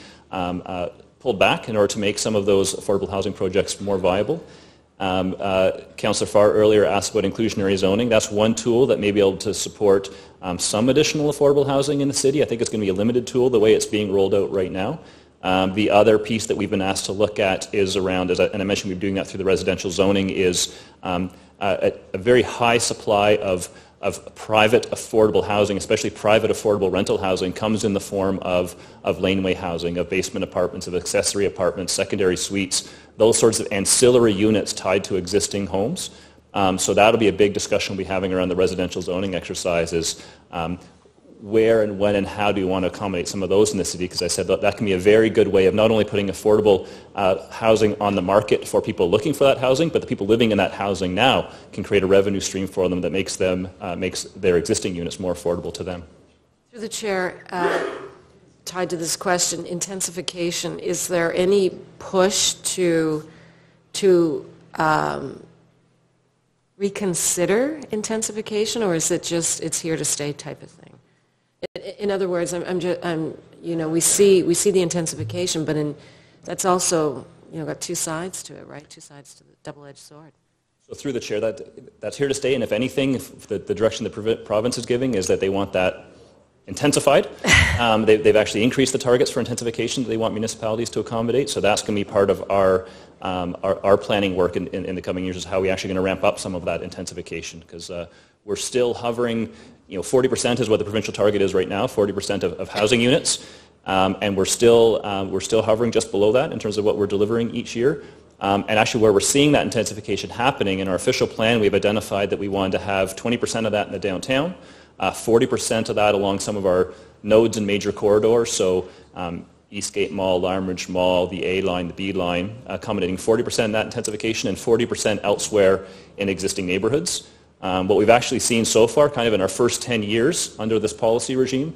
pulled back in order to make some of those affordable housing projects more viable. Councillor Farr earlier asked about inclusionary zoning. That's one tool that may be able to support some additional affordable housing in the city. I think it's going to be a limited tool the way it's being rolled out right now. The other piece that we've been asked to look at is around, and I mentioned we're doing that through the residential zoning, is a very high supply of private affordable housing, especially private affordable rental housing, comes in the form of laneway housing, of basement apartments, of accessory apartments, secondary suites, those sorts of ancillary units tied to existing homes. So that'll be a big discussion we'll be having around the residential zoning exercise is where and when and how do you want to accommodate some of those in the city? Because I said that can be a very good way of not only putting affordable housing on the market for people looking for that housing, but the people living in that housing now can create a revenue stream for them that makes their existing units more affordable to them. Through the chair, tied to this question, intensification, is there any push to reconsider intensification, or is it just it's here to stay type of thing? In other words, we see the intensification, but that's also got two sides to it, right? Two sides to the double-edged sword. So through the chair, that's here to stay, and if anything, if the direction the province is giving is that they want that intensified. They've actually increased the targets for intensification that they want municipalities to accommodate, so that's going to be part of our planning work in the coming years, is how we're actually going to ramp up some of that intensification, because we're still hovering, 40% is what the provincial target is right now, 40% of housing units, and we're still hovering just below that in terms of what we're delivering each year. And actually where we're seeing that intensification happening, in our official plan we've identified that we wanted to have 20% of that in the downtown, 40% of that along some of our nodes and major corridors, so Eastgate Mall, Lime Ridge Mall, the A line, the B line, accommodating 40% of that intensification and 40% elsewhere in existing neighborhoods. What we've actually seen so far, kind of in our first 10 years under this policy regime,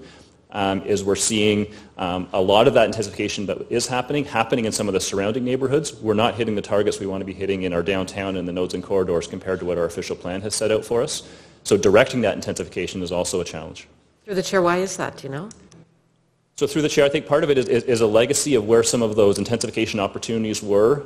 is we're seeing a lot of that intensification that is happening in some of the surrounding neighborhoods. We're not hitting the targets we want to be hitting in our downtown and the nodes and corridors compared to what our official plan has set out for us. So directing that intensification is also a challenge. Through the chair, why is that, do you know? So through the chair, I think part of it is a legacy of where some of those intensification opportunities were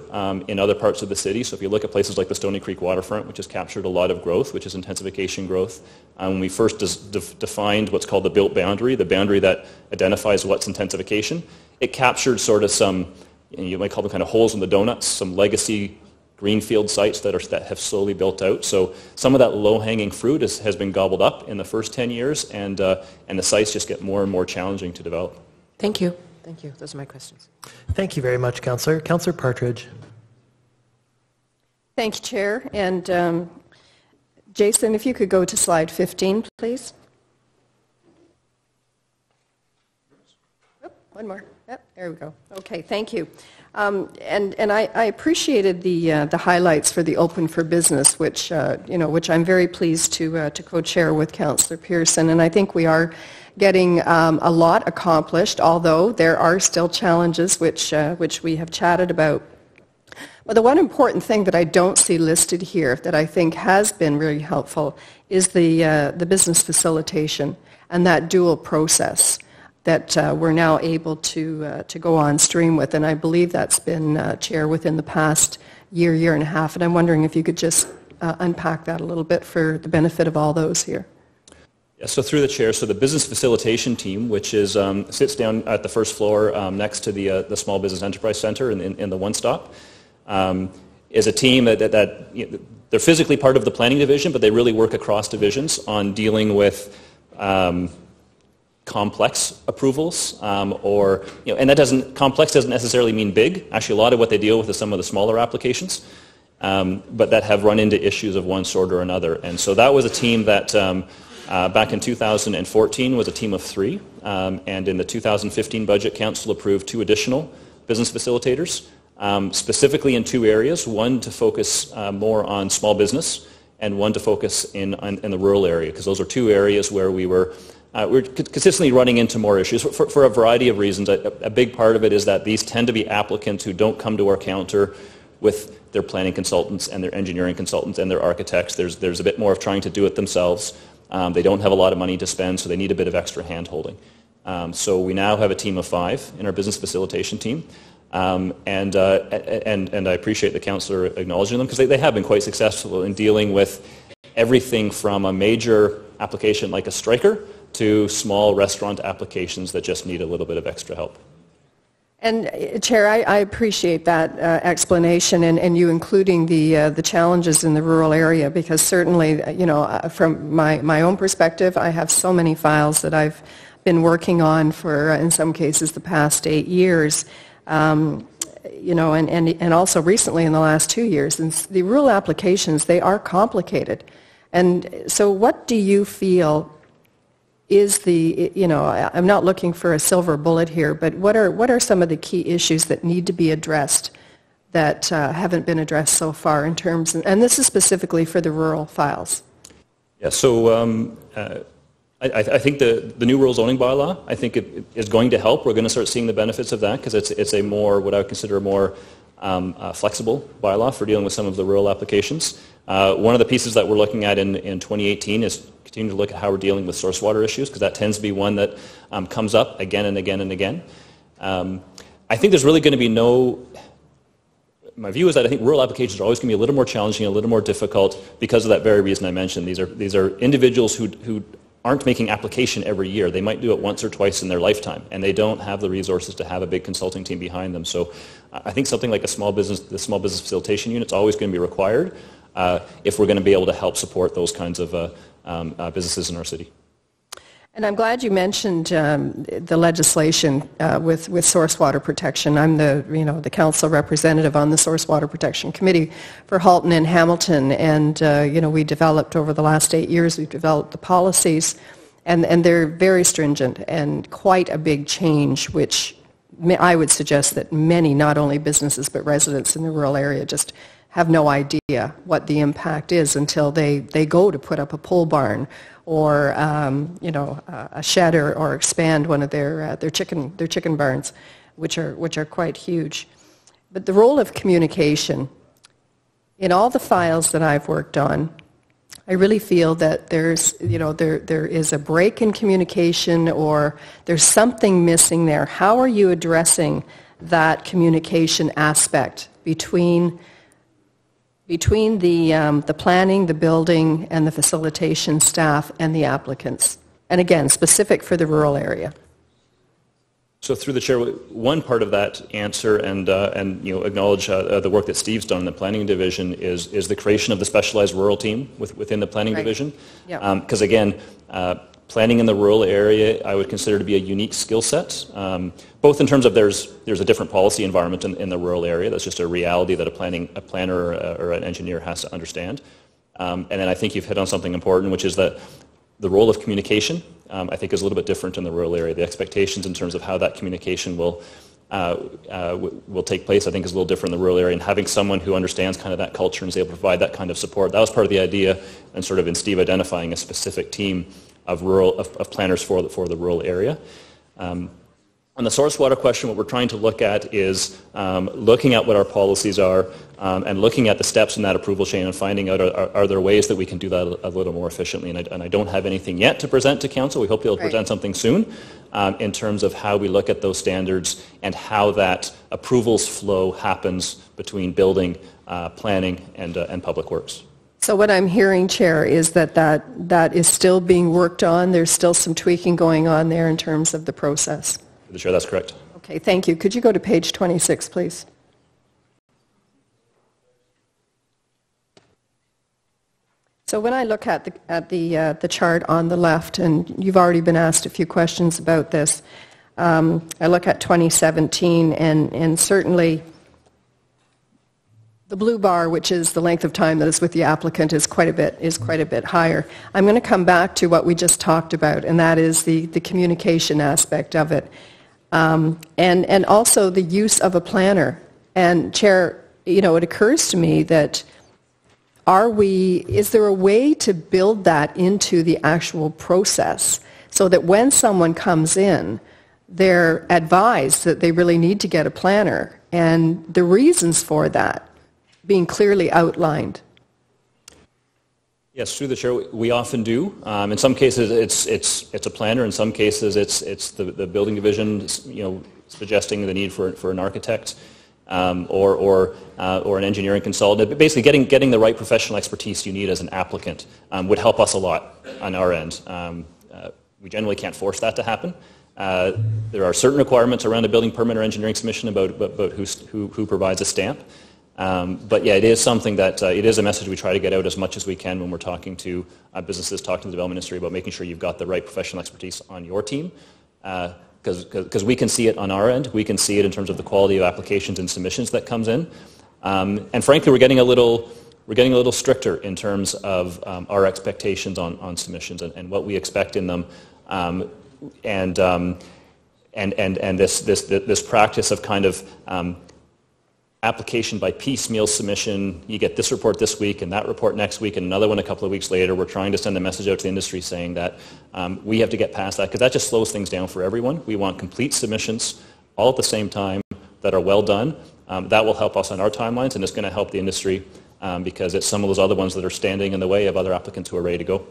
in other parts of the city. So if you look at places like the Stoney Creek waterfront, which has captured a lot of growth, which is intensification growth, when we first defined what's called the built boundary, the boundary that identifies what's intensification, it captured sort of some, you might call them kind of holes in the donuts, some legacy greenfield sites that have slowly built out. So some of that low-hanging fruit has been gobbled up in the first 10 years, and the sites just get more and more challenging to develop. Thank you. Thank you. Those are my questions. Thank you very much, Councillor. Councillor Partridge. Thank you, Chair. And Jason, if you could go to slide 15, please. One more. Yep, there we go. Okay, thank you. And I appreciated the highlights for the Open for Business, which I'm very pleased to co-chair with Councillor Pearson, and I think we are getting a lot accomplished, although there are still challenges which we have chatted about. But the one important thing that I don't see listed here that I think has been really helpful is the business facilitation and that dual process that we're now able to go on stream with, and I believe that's been, Chair, within the past year and a half, and I'm wondering if you could just unpack that a little bit for the benefit of all those here. Yeah, so through the chair, so the business facilitation team, which is sits down at the first floor next to the Small Business Enterprise Center in the One Stop, is a team that they're physically part of the planning division, but they really work across divisions on dealing with complex approvals, and complex doesn't necessarily mean big. Actually, a lot of what they deal with is some of the smaller applications, but that have run into issues of one sort or another. And so that was a team that back in 2014 was a team of 3, and in the 2015 budget, Council approved 2 additional business facilitators, specifically in 2 areas, one to focus more on small business and one to focus in the rural area, because those are 2 areas where we're consistently running into more issues for a variety of reasons. A big part of it is that these tend to be applicants who don't come to our counter with their planning consultants and their engineering consultants and their architects. There's a bit more of trying to do it themselves. They don't have a lot of money to spend, so they need a bit of extra hand-holding. So we now have a team of 5 in our business facilitation team. And I appreciate the councillor acknowledging them, because they have been quite successful in dealing with everything from a major application like a striker to small restaurant applications that just need a little bit of extra help. And Chair, I appreciate that explanation and you including the challenges in the rural area, because certainly, from my own perspective, I have so many files that I've been working on for, in some cases, the past 8 years. And also recently in the last 2 years. And the rural applications, they are complicated. And so what do you feel is I'm not looking for a silver bullet here, but what are some of the key issues that need to be addressed that haven't been addressed so far in terms, and this is specifically for the rural files? Yeah, so I think the new rural zoning bylaw, I think it is going to help. We're going to start seeing the benefits of that because it's a more, what I would consider a more flexible bylaw for dealing with some of the rural applications. One of the pieces that we're looking at in 2018 is continue to look at how we're dealing with source water issues, because that tends to be one that comes up again and again and again. I think there's really going to be my view is that I think rural applications are always going to be a little more challenging, a little more difficult because of that very reason I mentioned. These are individuals who aren't making application every year. They might do it once or twice in their lifetime, and they don't have the resources to have a big consulting team behind them. So I think something like the small business facilitation unit is always going to be required if we're going to be able to help support those kinds of businesses in our city. And I'm glad you mentioned the legislation with source water protection. I'm the council representative on the Source Water Protection Committee for Halton and Hamilton, and we developed over the last 8 years. We've developed the policies, and they're very stringent and quite a big change, which I would suggest that many, not only businesses but residents in the rural area, just have no idea what the impact is until they go to put up a pole barn or a shed or expand one of their chicken barns, which are quite huge. But the role of communication in all the files that I've worked on, I really feel that there is a break in communication, or there's something missing there. How are you addressing that communication aspect between the planning, the building, and the facilitation staff and the applicants? And again, specific for the rural area. So through the chair, one part of that answer and acknowledge the work that Steve's done in the planning division is the creation of the specialized rural team within the planning division. Because again, planning in the rural area I would consider to be a unique skill set, both in terms of there's a different policy environment in the rural area. That's just a reality that a planner or an engineer has to understand. And then I think you've hit on something important, which is that the role of communication, I think, is a little bit different in the rural area. The expectations in terms of how that communication will take place, I think, is a little different in the rural area. And having someone who understands kind of that culture and is able to provide that kind of support, that was part of the idea, and sort of in Steve identifying a specific team of planners for the rural area. On the source water question, what we're trying to look at is looking at what our policies are and looking at the steps in that approval chain and finding out are there ways that we can do that a little more efficiently. And I don't have anything yet to present to council. We hope you'll present something soon in terms of how we look at those standards and how that approvals flow happens between building, planning, and public works. So what I'm hearing, Chair, is that is still being worked on. There's still some tweaking going on there in terms of the process. The Chair, that's correct. Okay, thank you. Could you go to page 26, please? So when I look at the chart on the left, and you've already been asked a few questions about this, I look at 2017, and certainly the blue bar, which is the length of time that is with the applicant, is quite a bit higher. I'm going to come back to what we just talked about, and that is the communication aspect of it, and also the use of a planner. And Chair, it occurs to me that is there a way to build that into the actual process so that when someone comes in, they're advised that they really need to get a planner, and the reasons for that being clearly outlined? Yes, through the chair, we often do. In some cases, it's a planner. In some cases, it's the building division, suggesting the need for an architect or an engineering consultant. But basically, getting the right professional expertise you need as an applicant would help us a lot on our end. We generally can't force that to happen. There are certain requirements around a building permit or engineering submission about who provides a stamp. But yeah, it is something that, it is a message we try to get out as much as we can when we're talking to businesses, talking to the development industry about making sure you've got the right professional expertise on your team. Because we can see it on our end. We can see it in terms of the quality of applications and submissions that comes in. And frankly, we're getting a little stricter in terms of our expectations on submissions and what we expect in them. And this practice of kind of application by piecemeal submission. You get this report this week and that report next week and another one a couple of weeks later. We're trying to send a message out to the industry saying that we have to get past that because that just slows things down for everyone. We want complete submissions all at the same time that are well done. That will help us on our timelines, and it's going to help the industry because it's some of those other ones that are standing in the way of other applicants who are ready to go.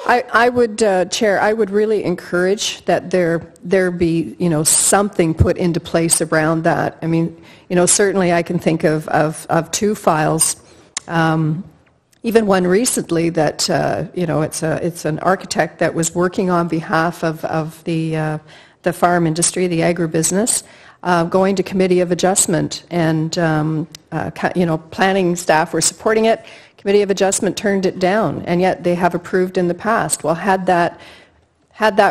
I would, Chair, I would really encourage that there be, something put into place around that. I mean, certainly I can think of two files, even one recently that, it's an architect that was working on behalf of the farm industry, the agribusiness, going to committee of adjustment, and planning staff were supporting it. Committee of Adjustment turned it down, and yet they have approved in the past. Well, had that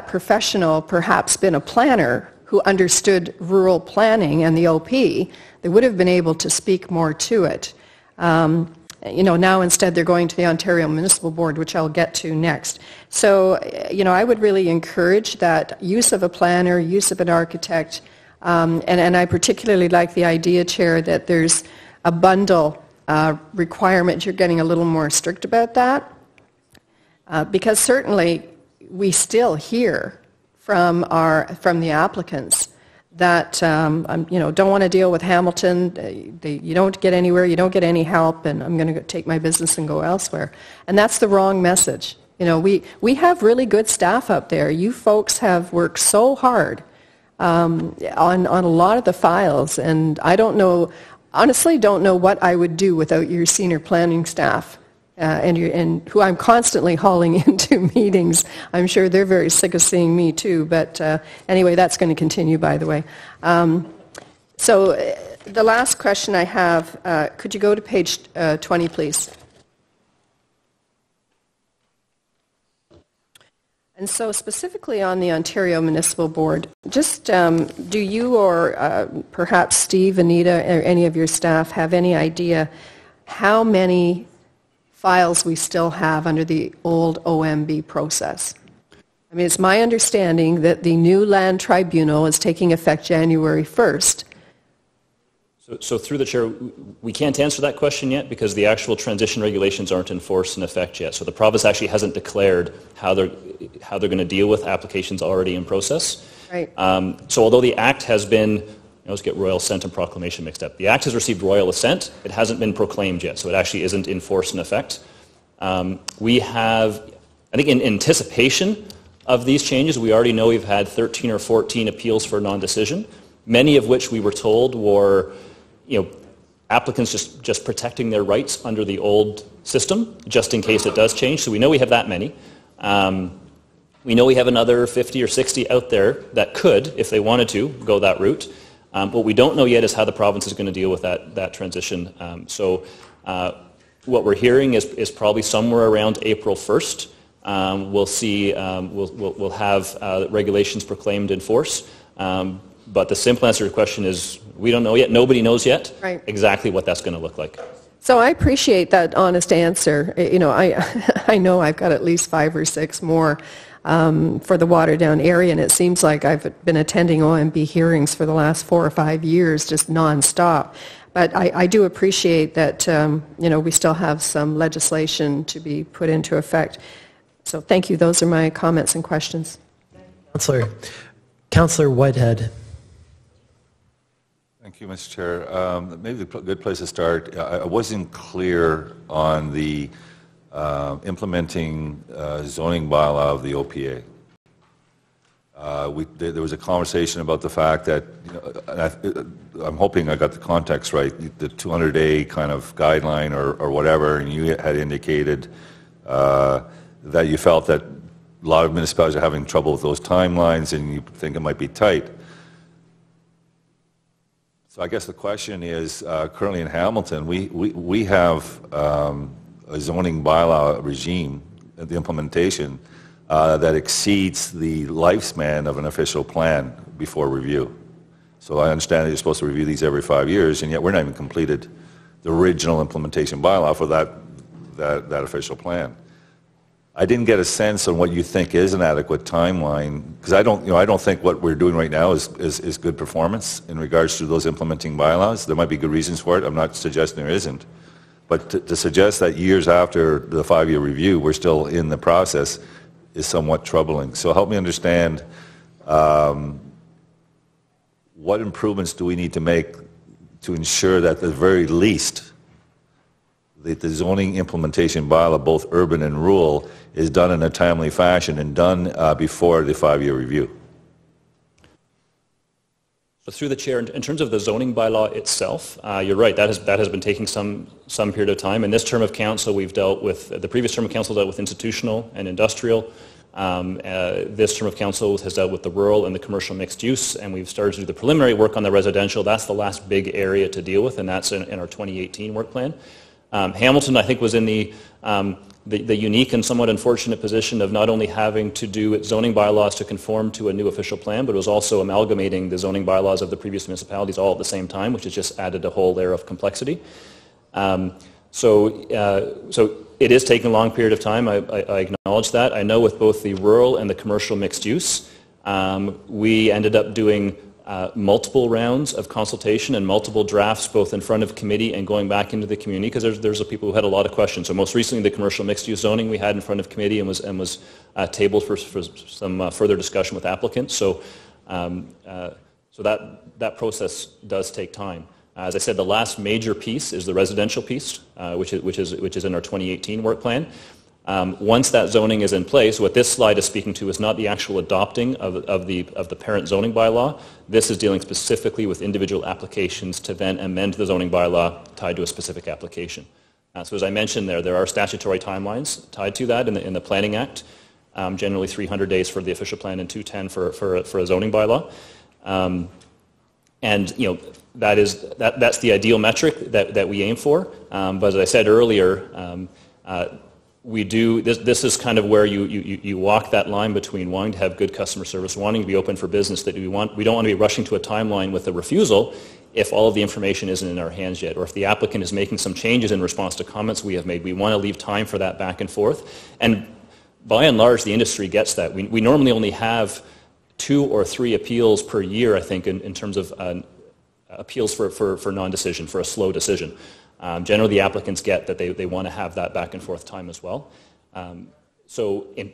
professional perhaps been a planner who understood rural planning and the OP, they would have been able to speak more to it. Now instead they're going to the Ontario Municipal Board, which I'll get to next. So, I would really encourage that use of a planner, use of an architect, and I particularly like the idea, Chair, that there's a bundle requirement. You're getting a little more strict about that because certainly we still hear from the applicants that don't want to deal with Hamilton. You don't get anywhere, you don't get any help, and I'm going to take my business and go elsewhere. And that's the wrong message. We have really good staff out there. You folks have worked so hard on a lot of the files, and I honestly don't know what I would do without your senior planning staff and who I'm constantly hauling into meetings. I'm sure they're very sick of seeing me too, but anyway, that's going to continue, by the way. So the last question I have, could you go to page 20, please? And so specifically on the Ontario Municipal Board, just do you or perhaps Steve, Anita, or any of your staff have any idea how many files we still have under the old OMB process? I mean, it's my understanding that the new Land Tribunal is taking effect January 1st. So through the Chair, we can't answer that question yet because the actual transition regulations aren't in force in effect yet. So the province actually hasn't declared how they're going to deal with applications already in process. Right. So although the Act has been, let's get royal assent and proclamation mixed up. The Act has received royal assent. It hasn't been proclaimed yet, so it actually isn't in force in effect. We have, I think in anticipation of these changes, we already know we've had 13 or 14 appeals for non-decision, many of which we were told were applicants just protecting their rights under the old system, just in case it does change. So we know we have that many. We know we have another 50 or 60 out there that could, if they wanted to, go that route. What we don't know yet is how the province is going to deal with that transition. So what we're hearing is probably somewhere around April 1st. We'll see. We'll have regulations proclaimed in force. But the simple answer to your question is we don't know yet. Nobody knows yet exactly what that's going to look like. So I appreciate that honest answer. I know I've got at least 5 or 6 more for the Waterdown area, and it seems like I've been attending OMB hearings for the last 4 or 5 years, just nonstop. But I do appreciate that we still have some legislation to be put into effect. So thank you. Those are my comments and questions. Councillor Whitehead. Thank you, Mr. Chair. Maybe a good place to start. I wasn't clear on the implementing zoning bylaw of the OPA. There was a conversation about the fact that, I'm hoping I got the context right, the 200-day kind of guideline or whatever, and you had indicated that you felt that a lot of municipalities are having trouble with those timelines, and you think it might be tight. So I guess the question is, currently in Hamilton, we have a zoning bylaw regime, the implementation, that exceeds the lifespan of an official plan before review. So I understand that you're supposed to review these every 5 years, and yet we're not even completed the original implementation bylaw for that official plan. I didn't get a sense on what you think is an adequate timeline, because I don't think what we're doing right now is good performance in regards to those implementing bylaws. There might be good reasons for it. I'm not suggesting there isn't. But to suggest that years after the 5-year review, we're still in the process is somewhat troubling. So help me understand, what improvements do we need to make to ensure that at the very least that the zoning implementation bylaw, both urban and rural, is done in a timely fashion and done before the 5-year review? So through the chair, in terms of the zoning bylaw itself, you're right, that has been taking some period of time. In this term of council, we've dealt with, the previous term of council dealt with institutional and industrial. This term of council has dealt with the rural and the commercial mixed use, and we've started to do the preliminary work on the residential. That's the last big area to deal with, and that's in our 2018 work plan. Hamilton, I think, was in the unique and somewhat unfortunate position of not only having to do its zoning bylaws to conform to a new official plan, but it was also amalgamating the zoning bylaws of the previous municipalities all at the same time, which has just added a whole layer of complexity. So it is taking a long period of time. I acknowledge that. I know with both the rural and the commercial mixed use, we ended up doing multiple rounds of consultation and multiple drafts both in front of committee and going back into the community, because there's people who had a lot of questions. So most recently the commercial mixed use zoning we had in front of committee and was tabled for some further discussion with applicants. So that process does take time. As I said, the last major piece is the residential piece, which is in our 2018 work plan. Once that zoning is in place, what this slide is speaking to is not the actual adopting of the parent zoning bylaw. This is dealing specifically with individual applications to then amend the zoning bylaw tied to a specific application. So as I mentioned there are statutory timelines tied to that in the Planning Act, generally 300 days for the official plan and 210 for a zoning bylaw. And that's the ideal metric that we aim for. But as I said earlier, this is kind of where you walk that line between wanting to have good customer service, wanting to be open for business, that we don't want to be rushing to a timeline with a refusal if all of the information isn't in our hands yet, or if the applicant is making some changes in response to comments we have made. We want to leave time for that back and forth. And by and large, the industry gets that. We normally only have 2 or 3 appeals per year, I think, in terms of appeals for non-decision, for a slow decision. Generally, the applicants get that they want to have that back and forth time as well. So in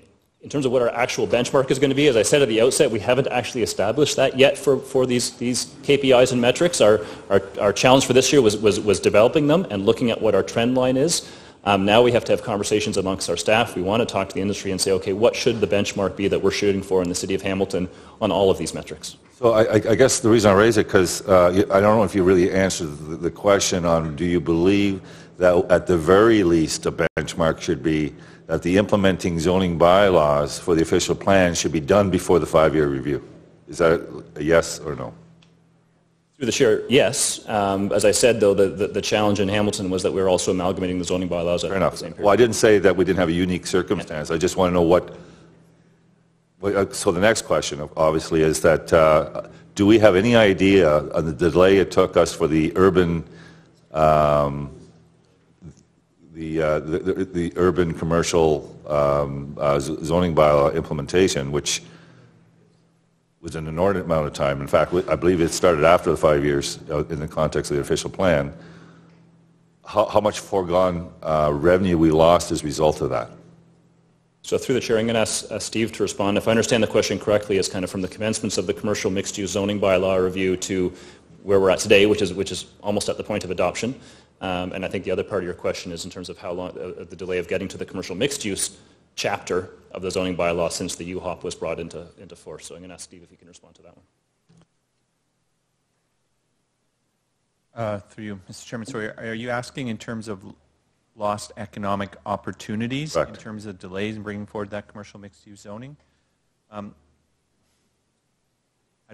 terms of what our actual benchmark is going to be, as I said at the outset, we haven't actually established that yet for these KPIs and metrics. Our challenge for this year was developing them and looking at what our trend line is. Now we have to have conversations amongst our staff. We want to talk to the industry and say, okay, what should the benchmark be that we're shooting for in the City of Hamilton on all of these metrics? So I guess the reason I raise it, because I don't know if you really answered the question on, do you believe that at the very least a benchmark should be that the implementing zoning bylaws for the official plan should be done before the 5-year review? Is that a yes or no? Through the chair, yes. As I said, though, the challenge in Hamilton was that we were also amalgamating the zoning bylaws at the same period. Well, I didn't say that we didn't have a unique circumstance. I just want to know what. So the next question, obviously, is that do we have any idea on the delay it took us for the urban, the urban commercial zoning bylaw implementation, which was an inordinate amount of time. In fact, I believe it started after the 5 years in the context of the official plan. How much foregone revenue we lost as a result of that? So through the chair, I'm going to ask Steve to respond. If I understand the question correctly, it's kind of from the commencements of the commercial mixed-use zoning bylaw review to where we're at today, which is almost at the point of adoption. And I think the other part of your question is in terms of how long the delay of getting to the commercial mixed-use chapter of the zoning bylaw since the UHOP was brought into force. So I'm going to ask Steve if he can respond to that one. Through you, Mr. Chairman. So are you asking in terms of lost economic opportunities Correct. in terms of delays in bringing forward that commercial mixed-use zoning. I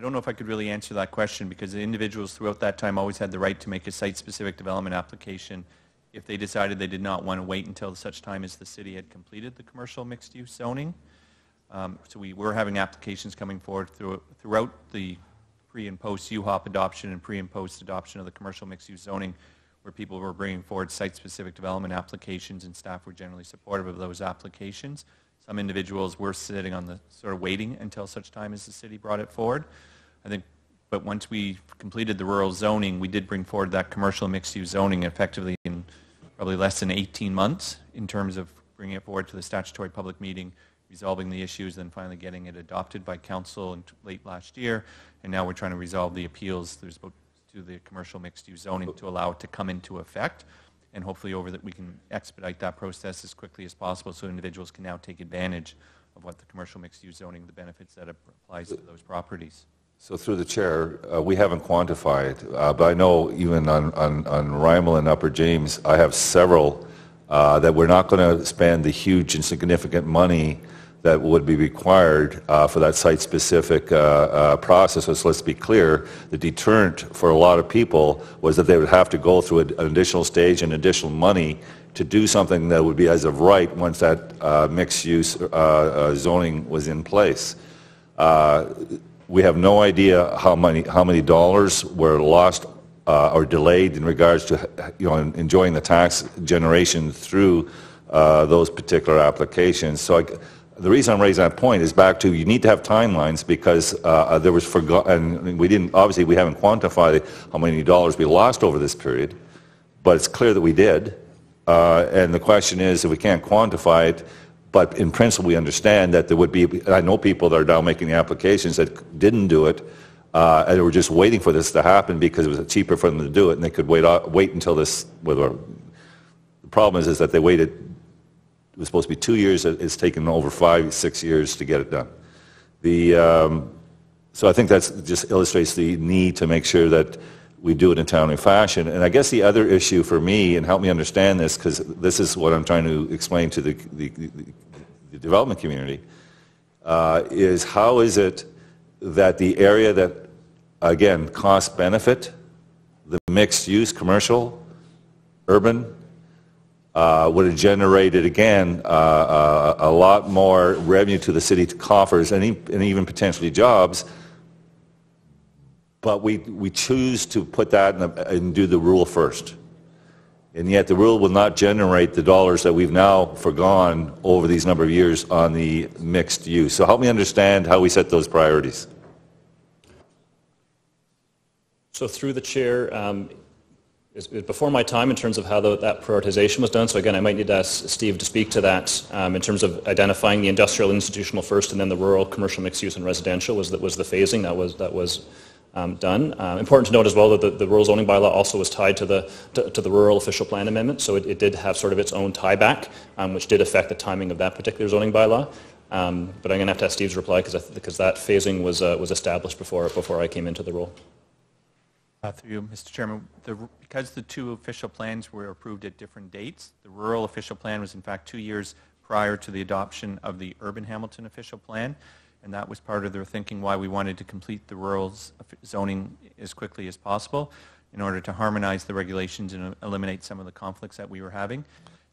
don't know if I could really answer that question because the individuals throughout that time always had the right to make a site-specific development application if they decided they did not want to wait until such time as the city had completed the commercial mixed-use zoning. So we were having applications coming forward throughout the pre- and post-UHOP adoption and pre- and post-adoption of the commercial mixed-use zoning where people were bringing forward site-specific development applications and staff were generally supportive of those applications. Some individuals were sitting on the sort of waiting until such time as the city brought it forward. I think, but once we completed the rural zoning, we did bring forward that commercial mixed-use zoning effectively in probably less than 18 months in terms of bringing it forward to the statutory public meeting, resolving the issues, then finally getting it adopted by council in late last year. And now we're trying to resolve the appeals to the commercial mixed-use zoning to allow it to come into effect. And hopefully we can expedite that process as quickly as possible so individuals can now take advantage of what the commercial mixed-use zoning, the benefits that applies to those properties. So through the chair, we haven't quantified, but I know even on Rymal and Upper James, I have several that we're not going to spend the huge and significant money that would be required for that site-specific process. So let's be clear, the deterrent for a lot of people was that they would have to go through an additional stage and additional money to do something that would be as of right once that mixed-use zoning was in place. We have no idea how many dollars were lost or delayed in regards to enjoying the tax generation through those particular applications. So the reason I'm raising that point is back to you need to have timelines because there was and we haven't quantified how many dollars we lost over this period, but it's clear that we did. And the question is, if we can't quantify it, but in principle we understand that there would be, I know people that are now making the applications that didn't do it, and they were just waiting for this to happen because it was cheaper for them to do it, and they could wait until this. The problem is that they waited. It was supposed to be 2 years. It's taken over 5-6 years to get it done. So I think that just illustrates the need to make sure that we do it in a timely fashion. And I guess the other issue for me, and help me understand this, because this is what I'm trying to explain to the development community, is how is it that the area that, again, cost benefit, the mixed use, commercial, urban, would have generated, again, a lot more revenue to the city coffers and even potentially jobs, but we choose to put that and do the rule first. And yet the rule will not generate the dollars that we've now forgone over these number of years on the mixed use. So help me understand how we set those priorities. So through the chair, it was before my time in terms of how that prioritization was done. So again, I might need to ask Steve to speak to that in terms of identifying the industrial institutional first and then the rural, commercial, mixed use and residential was the phasing that was done. Important to note as well that the rural zoning bylaw also was tied to the rural official plan amendment, so it did have sort of its own tie back, which did affect the timing of that particular zoning bylaw. But I'm going to have to ask Steve's reply because that phasing was established before I came into the role. Through you, Mr. Chairman, because the two official plans were approved at different dates, the rural official plan was in fact 2 years prior to the adoption of the urban Hamilton official plan, and that was part of their thinking why we wanted to complete the rural zoning as quickly as possible in order to harmonize the regulations and eliminate some of the conflicts that we were having.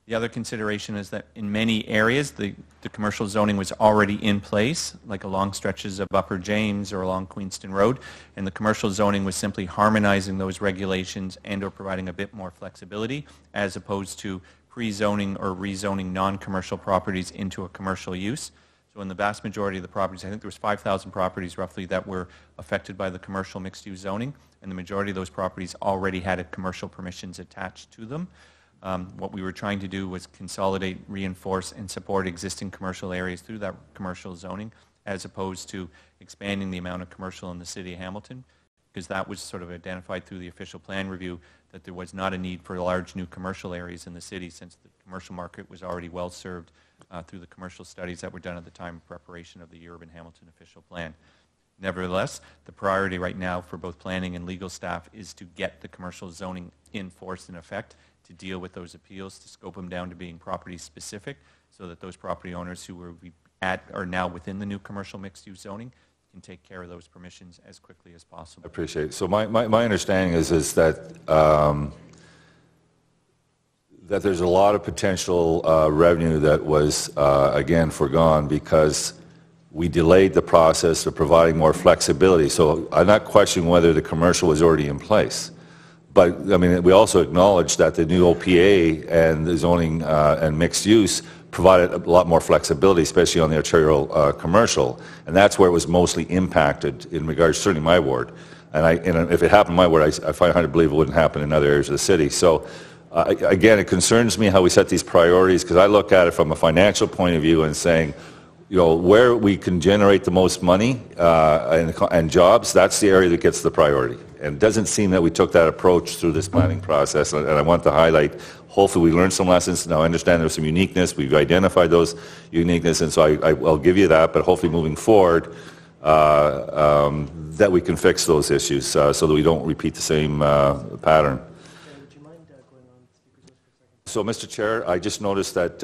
The other consideration is that in many areas the commercial zoning was already in place, like along stretches of Upper James or along Queenston Road, and the commercial zoning was simply harmonizing those regulations and or providing a bit more flexibility as opposed to pre-zoning or rezoning non-commercial properties into a commercial use. So in the vast majority of the properties, I think there was 5,000 properties roughly that were affected by the commercial mixed-use zoning, and the majority of those properties already had commercial permissions attached to them. What we were trying to do was consolidate, reinforce, and support existing commercial areas through that commercial zoning, as opposed to expanding the amount of commercial in the city of Hamilton, because that was sort of identified through the official plan review that there was not a need for large new commercial areas in the city since the commercial market was already well served through the commercial studies that were done at the time of preparation of the urban Hamilton official plan. Nevertheless, the priority right now for both planning and legal staff is to get the commercial zoning in force and effect to deal with those appeals, to scope them down to being property specific, so that those property owners who are now within the new commercial mixed-use zoning can take care of those permissions as quickly as possible. I appreciate it. So my understanding is that that there's a lot of potential revenue that was, again, foregone because we delayed the process of providing more flexibility. So I'm not questioning whether the commercial was already in place. But, I mean, we also acknowledge that the new OPA and the zoning and mixed use provided a lot more flexibility, especially on the arterial commercial. And that's where it was mostly impacted in regards, certainly my ward. And if it happened in my ward, I find it hard to believe it wouldn't happen in other areas of the city. So, again, it concerns me how we set these priorities, because I look at it from a financial point of view and saying, you know, where we can generate the most money and jobs, that's the area that gets the priority. And it doesn't seem that we took that approach through this planning process, and I want to highlight, hopefully we learned some lessons. Now I understand there's some uniqueness, we've identified those uniqueness, and so I'll give you that, but hopefully moving forward, that we can fix those issues so that we don't repeat the same pattern. So, Mr. Chair, I just noticed that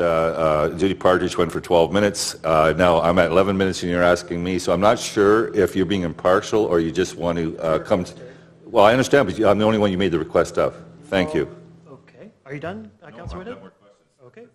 Judy Partridge went for 12 minutes. Now I'm at 11 minutes and you're asking me, so I'm not sure if you're being impartial or you just want to come to... Well, I understand, but I'm the only one you made the request of. Thank you. Okay. Are you done, Councillor Whittle? Okay.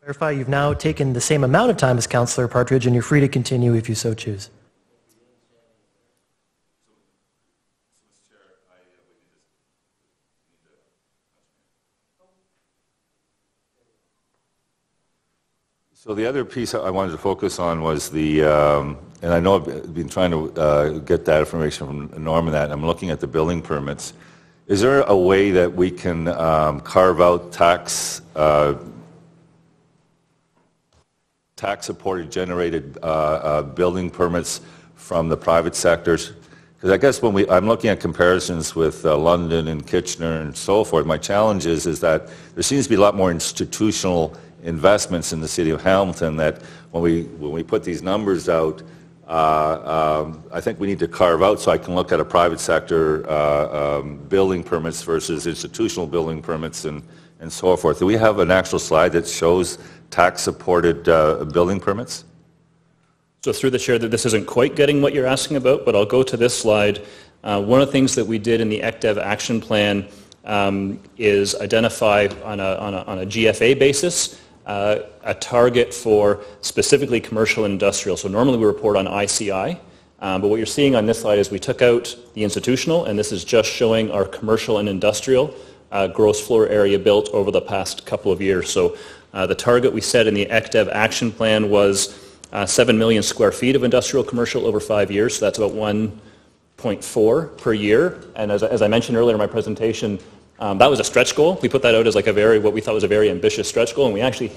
Clarify, you've now taken the same amount of time as Councillor Partridge, and you're free to continue if you so choose. So the other piece I wanted to focus on was the, and I know I've been trying to get that information from Norm and that, and I'm looking at the building permits. Is there a way that we can carve out tax-supported generated building permits from the private sectors? Because I guess when I'm looking at comparisons with London and Kitchener and so forth, my challenge is that there seems to be a lot more institutional investments in the city of Hamilton that when we put these numbers out, I think we need to carve out so I can look at a private sector building permits versus institutional building permits and so forth. Do we have an actual slide that shows tax-supported building permits? So through the chair, that this isn't quite getting what you're asking about, but I'll go to this slide. One of the things that we did in the ECDEV action plan is identify on a GFA basis a target for specifically commercial and industrial. So normally we report on ICI, but what you're seeing on this slide is we took out the institutional, and this is just showing our commercial and industrial gross floor area built over the past couple of years. So the target we set in the ECDEV action plan was 7 million square feet of industrial commercial over 5 years, so that's about 1.4 per year. And as I mentioned earlier in my presentation, that was a stretch goal. We put that out as like what we thought was a very ambitious stretch goal, and we actually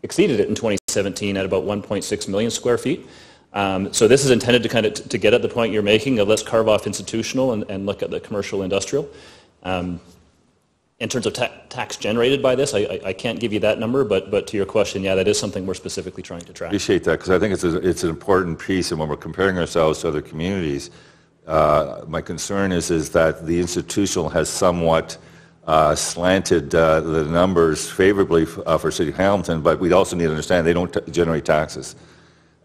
exceeded it in 2017 at about 1.6 million square feet. So this is intended to to get at the point you're making of let's carve off institutional and look at the commercial industrial. In terms of tax generated by this, I can't give you that number, but to your question, yeah, that is something we're specifically trying to track. Appreciate that, because I think it's an important piece, and when we're comparing ourselves to other communities, my concern is that the institutional has somewhat slanted the numbers favorably for City of Hamilton, but we also need to understand they don't generate taxes.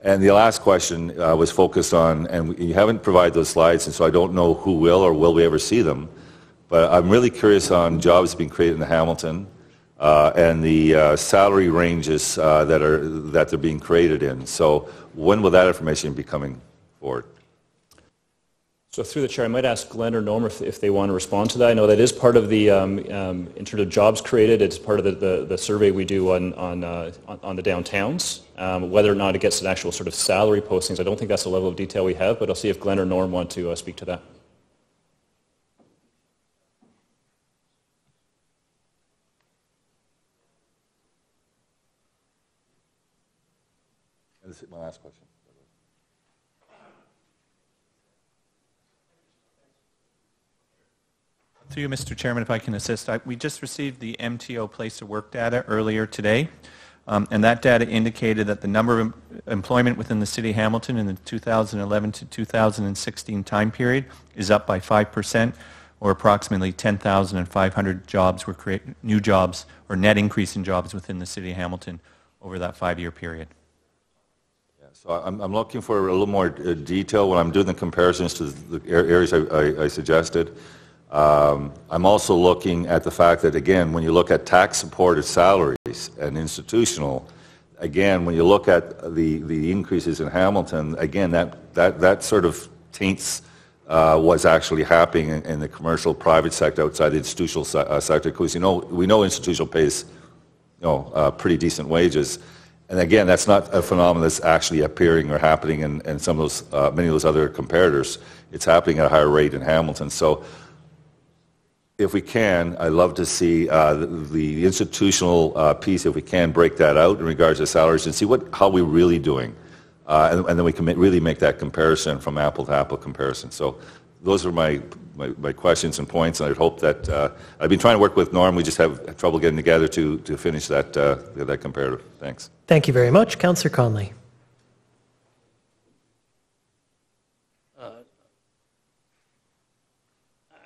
And the last question was focused on, and you haven't provided those slides, and so I don't know who will or will we ever see them, but I'm really curious on jobs being created in Hamilton and the salary ranges that they're being created in. So when will that information be coming forward? So through the chair, I might ask Glenn or Norm if they want to respond to that. I know that is part of the, in terms of jobs created, it's part of the survey we do on the downtowns. Whether or not it gets an actual sort of salary postings, I don't think that's the level of detail we have, but I'll see if Glenn or Norm want to speak to that. This is my last question. Through you, Mr. Chairman, if I can assist, we just received the MTO place of work data earlier today, and that data indicated that the number of employment within the City of Hamilton in the 2011 to 2016 time period is up by 5%, or approximately 10,500 jobs were created, new jobs, or net increase in jobs within the City of Hamilton over that 5-year period. Yeah, so I'm looking for a little more detail when I'm doing the comparisons to the areas I suggested. I'm also looking at the fact that, again, when you look at tax-supported salaries and institutional, again, when you look at the increases in Hamilton, again, that sort of taints what's actually happening in the commercial private sector outside the institutional sector, because we know institutional pays pretty decent wages, and again, that's not a phenomenon that's actually appearing or happening in some of those many of those other comparators. It's happening at a higher rate in Hamilton. So if we can, I'd love to see the institutional piece, if we can break that out in regards to salaries and see how we're really doing. And then we can really make that comparison from apple-to-apple comparison. So those are my questions and points, and I'd hope that I've been trying to work with Norm. We just have trouble getting together to finish that comparative. Thanks. Thank you very much. Councillor Conley.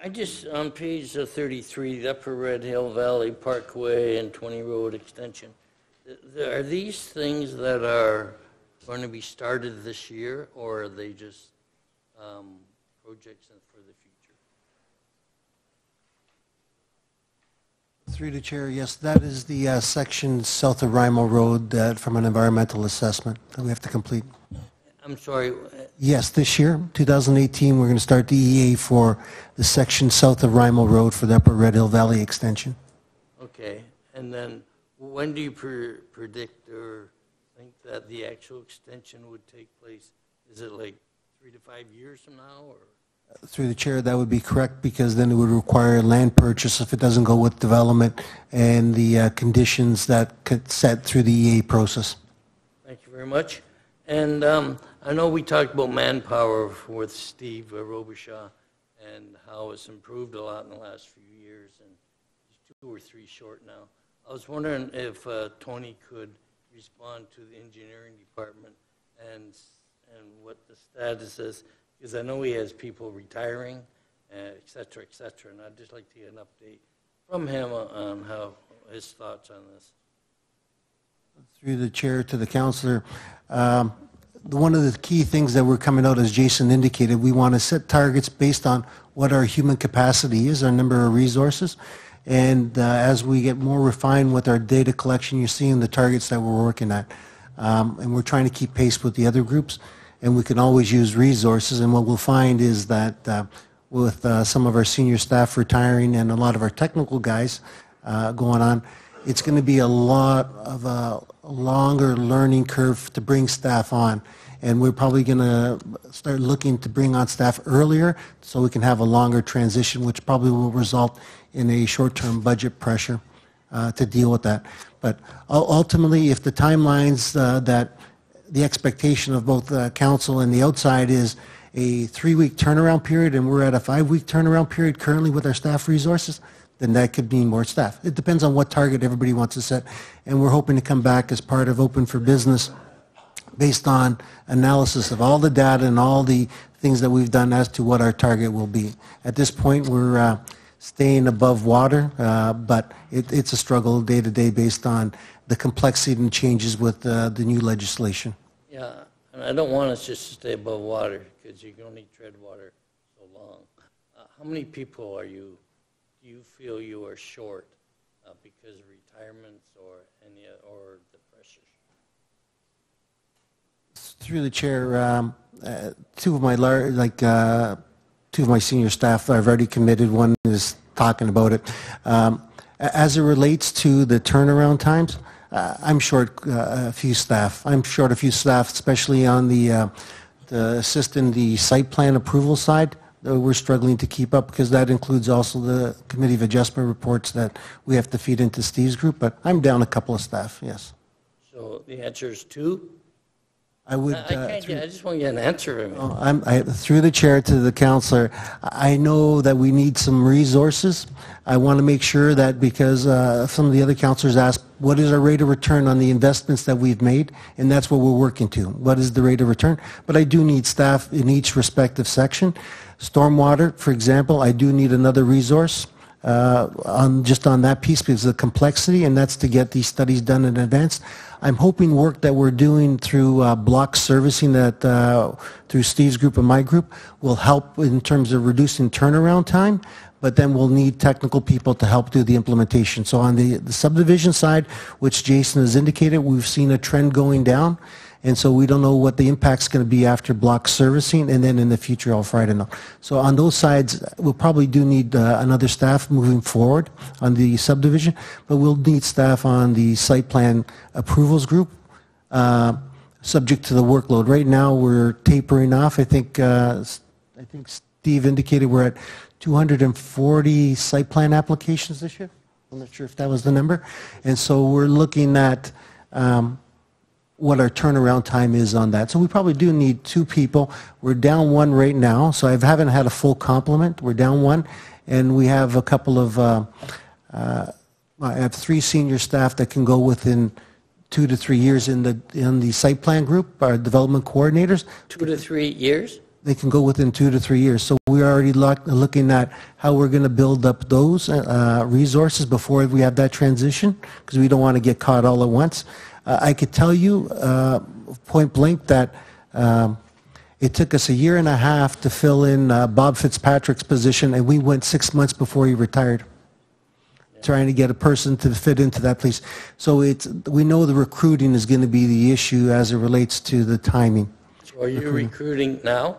I just, on page 33, the Upper Red Hill Valley Parkway and 20 Road Extension, are these things that are going to be started this year, or are they just projects for the future? Through the chair, yes, that is the section south of Rimo Road from an environmental assessment that we have to complete. I'm sorry. Yes, this year, 2018, we're going to start the EA for the section south of Rimo Road for the Upper Red Hill Valley extension. Okay, and then when do you predict or think that the actual extension would take place? Is it like 3 to 5 years from now, or? Through the chair, that would be correct, because then it would require land purchase if it doesn't go with development and the conditions that could set through the EA process. Thank you very much. And I know we talked about manpower with Steve Robichaud and how it's improved a lot in the last few years, and he's 2 or 3 short now. I was wondering if Tony could respond to the engineering department and what the status is, because I know he has people retiring, et cetera, and I'd just like to get an update from him on how his thoughts on this. Through the chair to the councillor, one of the key things that we're coming out, as Jason indicated, we want to set targets based on what our human capacity is, our number of resources, and as we get more refined with our data collection, you're seeing the targets that we're working at, and we're trying to keep pace with the other groups, and we can always use resources, and what we'll find is that with some of our senior staff retiring and a lot of our technical guys going on, it's going to be a lot of a longer learning curve to bring staff on, and we're probably going to start looking to bring on staff earlier so we can have a longer transition, which probably will result in a short-term budget pressure to deal with that. But ultimately, if the timelines that the expectation of both the council and the outside is a 3-week turnaround period, and we're at a 5-week turnaround period currently with our staff resources, then that could mean more staff. It depends on what target everybody wants to set, and we're hoping to come back as part of Open for Business based on analysis of all the data and all the things that we've done as to what our target will be. At this point, we're staying above water, but it's a struggle day to day based on the complexity and changes with the new legislation. Yeah, and I don't want us just to stay above water, because you can only tread water so long. How many people do you feel you are short because of retirements or the pressures? Through the chair, two of my senior staff I've already committed. One is talking about it. As it relates to the turnaround times, I'm short a few staff. I'm short a few staff, especially on the assistant, the site plan approval side. We're struggling to keep up, because that includes also the Committee of Adjustment reports that we have to feed into Steve's group, but I'm down a couple of staff, yes. So the answer is 2? I would. I just want to get an answer. Through the chair to the councillor, I know that we need some resources. I want to make sure that because some of the other councillors asked, what is our rate of return on the investments that we've made? And that's what we're working to. What is the rate of return? But I do need staff in each respective section. Stormwater, for example, I do need another resource on that piece because of the complexity, and that's to get these studies done in advance. I'm hoping work that we're doing through block servicing that through Steve's group and my group will help in terms of reducing turnaround time, but then we'll need technical people to help do the implementation. So on the subdivision side, which Jason has indicated, we've seen a trend going down, and so we don't know what the impact's going to be after block servicing, and then in the future, I'll Friday know. So on those sides, we'll probably do need another staff moving forward on the subdivision, but we'll need staff on the site plan approvals group, subject to the workload. Right now, we're tapering off. I think Steve indicated we're at 240 site plan applications this year. I'm not sure if that was the number. And so we're looking at what our turnaround time is on that. So we probably do need 2 people. We're down 1 right now, so I haven't had a full complement. We're down 1, and we have a couple of, I have 3 senior staff that can go within 2 to 3 years in the site plan group, our development coordinators. 2 to 3 years? They can go within 2 to 3 years. So we're already looking at how we're going to build up those resources before we have that transition, because we don't want to get caught all at once. I could tell you point blank that it took us 1.5 years to fill in Bob Fitzpatrick's position, and we went 6 months before he retired, trying to get a person to fit into that place. So we know the recruiting is going to be the issue as it relates to the timing. So are you recruiting now?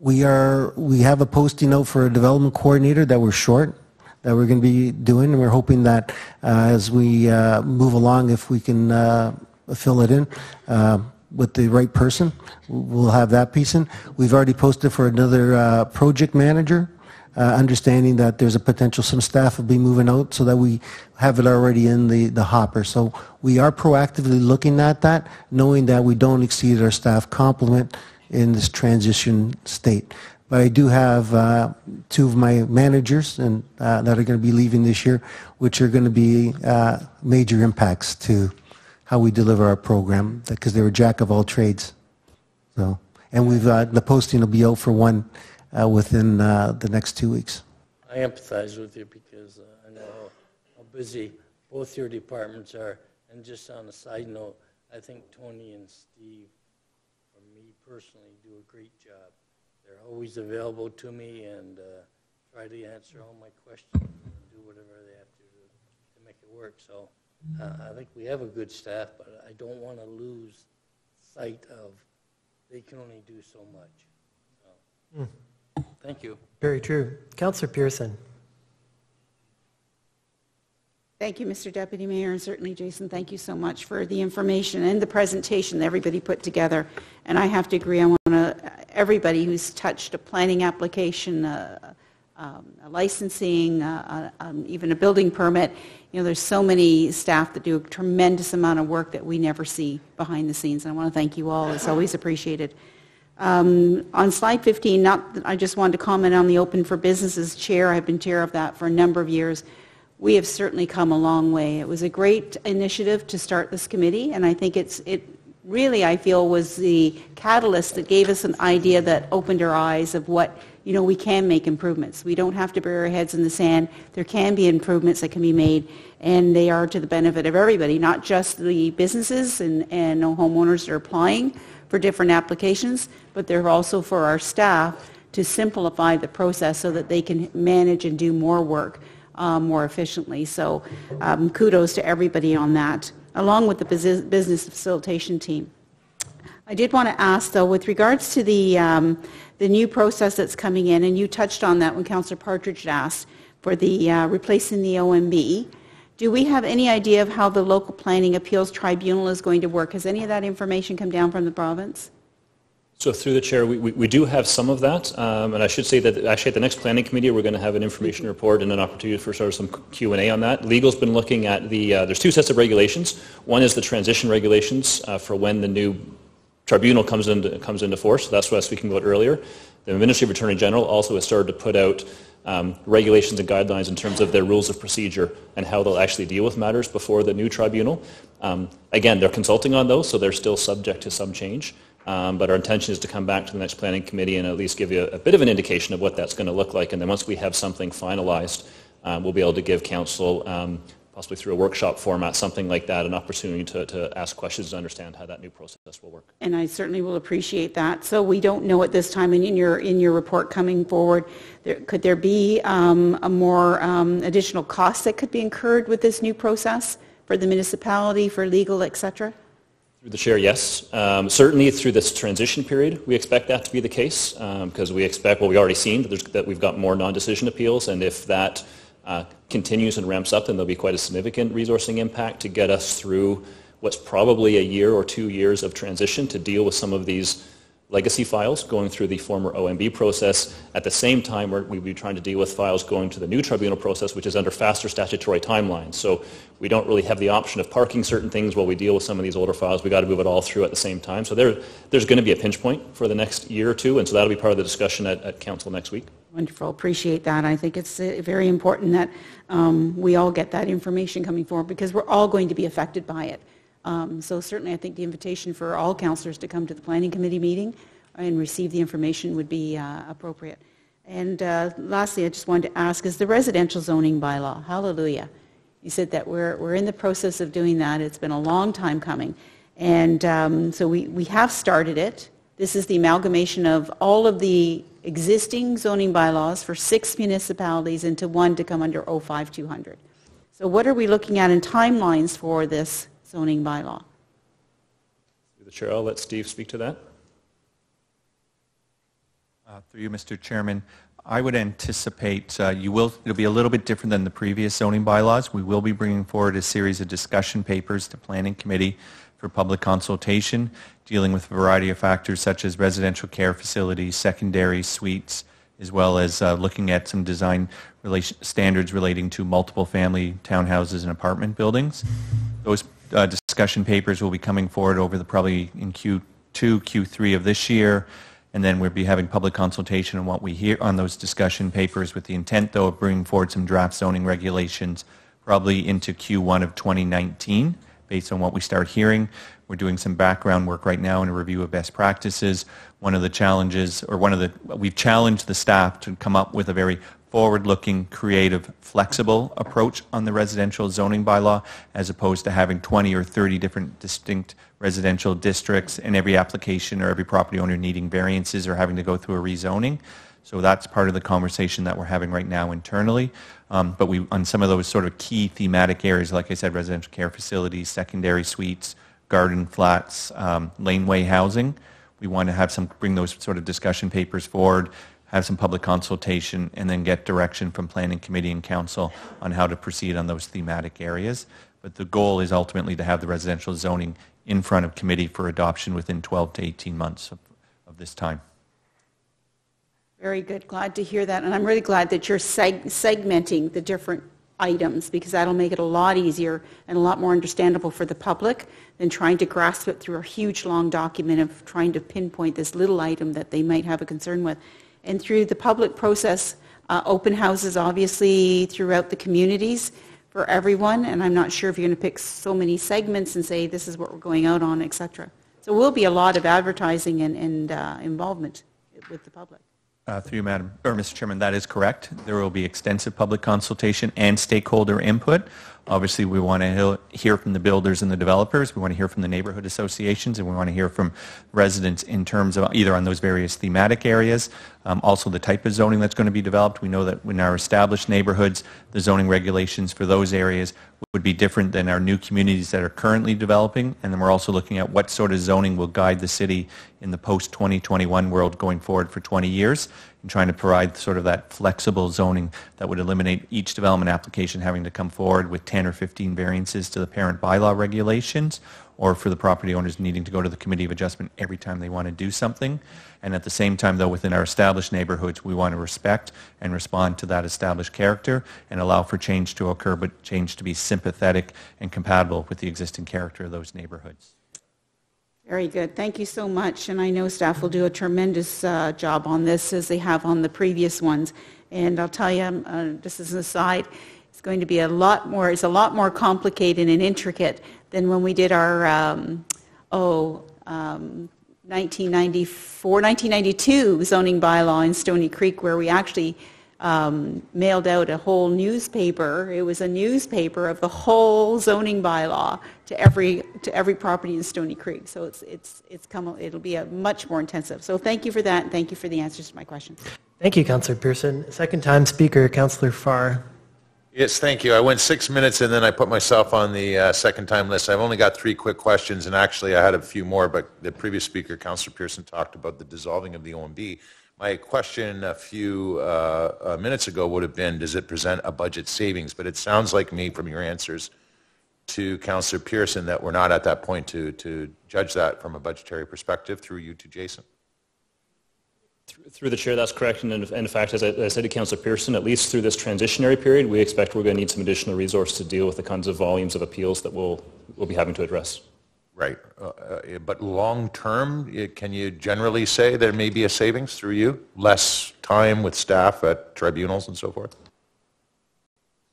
We have a posting out for a development coordinator that we're short, that we're going to be doing, and we're hoping that as we move along, if we can fill it in with the right person, we'll have that piece in. We've already posted for another project manager, understanding that there's a potential some staff will be moving out so that we have it already in the hopper. So we are proactively looking at that, knowing that we don't exceed our staff complement in this transition state. But I do have 2 of my managers that are going to be leaving this year, which are going to be major impacts to how we deliver our program, because they were jack of all trades. So, and the posting will be out for 1 within the next 2 weeks. I empathize with you because I know how busy both your departments are. And just on a side note, I think Tony and Steve, or me personally, do a great job. They're always available to me and try to answer all my questions and do whatever they have to do to make it work. So I think we have a good staff, but I don't want to lose sight of they can only do so much. So, thank you. Very true. Councillor Pearson. Thank you, Mr. Deputy Mayor, and certainly, Jason, thank you so much for the information and the presentation that everybody put together. And I have to agree, I want everybody who's touched a planning application, a licensing, even a building permit, there's so many staff that do a tremendous amount of work that we never see behind the scenes. And I want to thank you all. It's always appreciated. On slide 15, I just wanted to comment on the Open for Businesses chair. I've been chair of that for a number of years. We have certainly come a long way. It was a great initiative to start this committee, and I think it really, I feel, was the catalyst that gave us an idea that opened our eyes of what, we can make improvements. We don't have to bury our heads in the sand. There can be improvements that can be made, and they are to the benefit of everybody, not just the businesses and homeowners that are applying for different applications, but they're also for our staff to simplify the process so that they can manage and do more work more efficiently. So kudos to everybody on that, along with the business facilitation team. I did want to ask, though, with regards to the new process that's coming in, and you touched on that when Councillor Partridge asked for the replacing the OMB, do we have any idea of how the local planning appeals tribunal is going to work? Has any of that information come down from the province? So through the chair, we do have some of that, and I should say that actually at the next planning committee we're going to have an information report and an opportunity for sort of some Q&A on that. Legal's been looking at there's 2 sets of regulations. One is the transition regulations for when the new tribunal comes into force. That's what I was speaking about earlier. The Ministry of Attorney General also has started to put out regulations and guidelines in terms of their rules of procedure and how they'll actually deal with matters before the new tribunal. Again, they're consulting on those, so they're still subject to some change. But our intention is to come back to the next planning committee and at least give you a bit of an indication of what that's going to look like. And then once we have something finalized, we'll be able to give council, possibly through a workshop format, something like that, an opportunity to ask questions to understand how that new process will work. And I certainly will appreciate that. So we don't know at this time, and in your report coming forward, could there be a more additional cost that could be incurred with this new process for the municipality, for legal, etc.? Through the chair, yes. Certainly through this transition period, we expect that to be the case because we expect, well, we've already seen that we've got more non-decision appeals, and if that continues and ramps up, then there'll be quite a significant resourcing impact to get us through what's probably a year or 2 years of transition to deal with some of these legacy files going through the former OMB process. At the same time, we'll be trying to deal with files going to the new tribunal process, which is under faster statutory timelines. So we don't really have the option of parking certain things while we deal with some of these older files. We've got to move it all through at the same time. So there's going to be a pinch point for the next year or two, and so that'll be part of the discussion at council next week. Wonderful. Appreciate that. I think it's very important that we all get that information coming forward because we're all going to be affected by it. So certainly I think the invitation for all councillors to come to the Planning Committee meeting and receive the information would be appropriate. And lastly, I just wanted to ask, is the residential zoning bylaw, hallelujah, you said that we're in the process of doing that. It's been a long time coming. And so we have started it. This is the amalgamation of all of the existing zoning bylaws for 6 municipalities into one to come under 05200. So what are we looking at in timelines for this zoning bylaw? Through the chair, I'll let Steve speak to that. Through you, Mr. Chairman, I would anticipate it'll be a little bit different than the previous zoning bylaws. We will be bringing forward a series of discussion papers to Planning Committee for public consultation, dealing with a variety of factors such as residential care facilities, secondary suites, as well as looking at some design standards relating to multiple family townhouses and apartment buildings. Those discussion papers will be coming forward over probably in Q2, Q3 of this year, and then we'll be having public consultation on what we hear on those discussion papers with the intent, though, of bringing forward some draft zoning regulations probably into Q1 of 2019 based on what we start hearing. We're doing some background work right now in a review of best practices. One of the challenges, we've challenged the staff to come up with a very forward-looking, creative, flexible approach on the residential zoning bylaw as opposed to having 20 or 30 different distinct residential districts and every application or every property owner needing variances or having to go through a rezoning. So that's part of the conversation that we're having right now internally. But on some of those sort of key thematic areas, like I said, residential care facilities, secondary suites, garden flats, laneway housing, we want to bring those sort of discussion papers forward, have some public consultation, and then get direction from Planning Committee and Council on how to proceed on those thematic areas. But the goal is ultimately to have the residential zoning in front of committee for adoption within 12 to 18 months of this time. Very good. Glad to hear that. And I'm really glad that you're segmenting the different items because that'll make it a lot easier and a lot more understandable for the public than trying to grasp it through a huge long document of trying to pinpoint this little item that they might have a concern with. And through the public process, open houses obviously throughout the communities for everyone, and I'm not sure if you're going to pick so many segments and say this is what we're going out on, etc. So there will be a lot of advertising and involvement with the public. Through you, Mr. Chairman, that is correct. There will be extensive public consultation and stakeholder input. Obviously, we want to hear from the builders and the developers. We want to hear from the neighborhood associations, and we want to hear from residents in terms of either on those various thematic areas, also the type of zoning that's going to be developed. We know that in our established neighborhoods, the zoning regulations for those areas would be different than our new communities that are currently developing, and then we're also looking at what sort of zoning will guide the city in the post-2021 world going forward for 20 years, and trying to provide sort of that flexible zoning that would eliminate each development application having to come forward with 10 or 15 variances to the parent bylaw regulations, or for the property owners needing to go to the Committee of Adjustment every time they want to do something. And at the same time, though, within our established neighborhoods, we want to respect and respond to that established character and allow for change to occur, but change to be sympathetic and compatible with the existing character of those neighborhoods. Very good. Thank you so much. And I know staff will do a tremendous job on this as they have on the previous ones. And I'll tell you, just as an aside, it's going to be a lot more complicated and intricate than when we did our 1992 zoning bylaw in Stony Creek, where we actually mailed out a whole newspaper. It was a newspaper of the whole zoning bylaw to every property in Stony Creek. So it'll be a much more intensive. So thank you for that, and thank you for the answers to my question. Thank you, Councillor Pearson. Second time speaker, Councillor Farr. Yes, thank you. I went 6 minutes and then I put myself on the second time list. I've only got 3 quick questions, and actually I had a few more, but the previous speaker, Councillor Pearson, talked about the dissolving of the OMB. My question a few minutes ago would have been, does it present a budget savings? But it sounds like me from your answers to Councillor Pearson that we're not at that point to judge that from a budgetary perspective. Through you to Jason. Through the chair, that's correct. And in fact, as I said to Councillor Pearson, at least through this transitionary period, we expect we're going to need some additional resource to deal with the kinds of volumes of appeals that we'll be having to address. Right. But long term, can you generally say there may be a savings through you? Less time with staff at tribunals and so forth?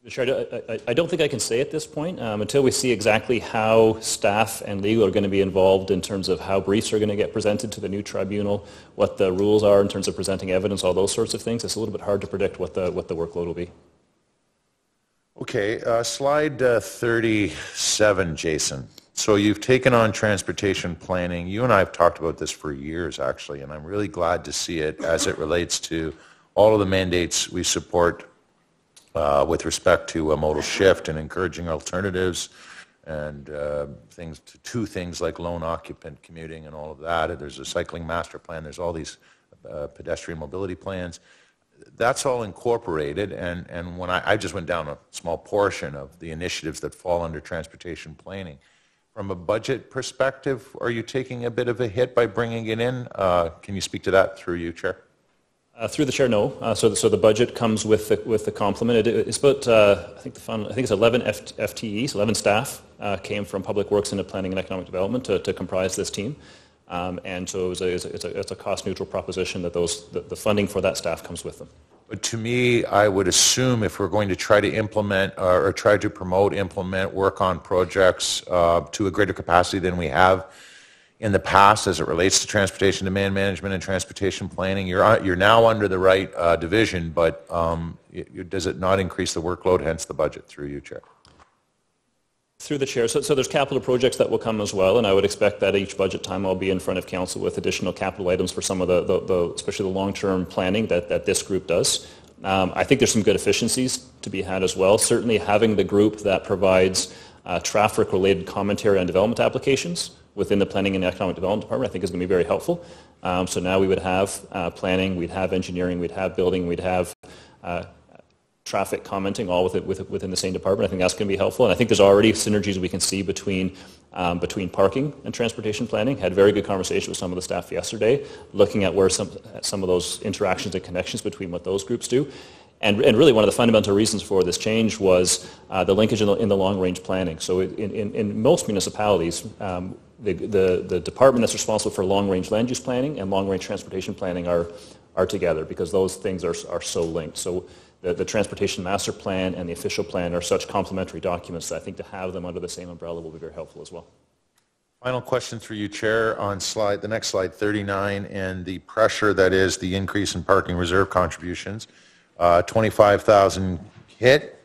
Chair, I don't think I can say at this point until we see exactly how staff and legal are going to be involved in terms of how briefs are going to get presented to the new tribunal, what the rules are in terms of presenting evidence, all those sorts of things. It's a little bit hard to predict what the workload will be. Okay, slide 37, Jason. So you've taken on transportation planning. You and I have talked about this for years, actually, and I'm really glad to see it as it relates to all of the mandates we support with respect to a modal shift and encouraging alternatives and things like lone occupant commuting and all of that. There's a cycling master plan. There's all these pedestrian mobility plans. That's all incorporated, and when I just went down a small portion of the initiatives that fall under transportation planning. From a budget perspective, are you taking a bit of a hit by bringing it in? Can you speak to that through you, Chair? Through the chair, no. So the budget comes with the complement. It's about I think it's 11 FTEs, 11 staff came from Public Works into Planning and Economic Development to comprise this team, and so it's a cost-neutral proposition that the funding for that staff comes with them. But to me, I would assume if we're going to try to implement or try to implement work on projects to a greater capacity than we have in the past as it relates to transportation demand management and transportation planning, you're now under the right division, but does it not increase the workload, hence the budget? Through you, Chair. Through the chair. So there's capital projects that will come as well, and I would expect that each budget time I'll be in front of council with additional capital items for some of the especially the long-term planning that this group does. I think there's some good efficiencies to be had as well. Certainly having the group that provides traffic-related commentary on development applications within the Planning and Economic Development Department, I think is going to be very helpful. So now we would have planning, we'd have engineering, we'd have building, we'd have traffic commenting, all within the same department. I think that's going to be helpful, and I think there's already synergies we can see between parking and transportation planning. Had a very good conversation with some of the staff yesterday, looking at where some of those interactions and connections between what those groups do. And really one of the fundamental reasons for this change was the linkage in the long-range planning. So in most municipalities, the department that's responsible for long-range land use planning and long-range transportation planning are together because those things are so linked. So the transportation master plan and the official plan are such complementary documents that I think to have them under the same umbrella will be very helpful as well. Final question through you, Chair, on the next slide, 39, and the pressure that is the increase in parking reserve contributions. 25,000 hit.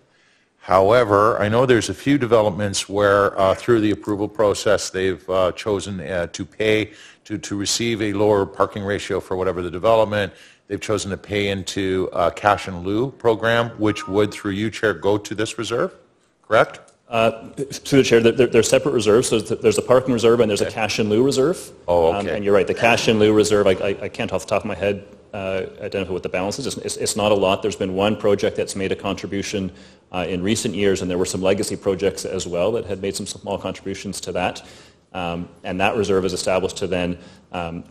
However, I know there's a few developments where through the approval process they've chosen to pay to receive a lower parking ratio for whatever the development. They've chosen to pay into a cash in lieu program, which would, through you, Chair, go to this reserve, correct? Through the Chair, there's separate reserves. So there's a parking reserve and there's a cash in lieu reserve. Oh, okay. And you're right, the cash in lieu reserve, I can't off the top of my head identify what the balance is. It's not a lot. There's been one project that's made a contribution in recent years, and there were some legacy projects as well that had made some small contributions to that. And that reserve is established to then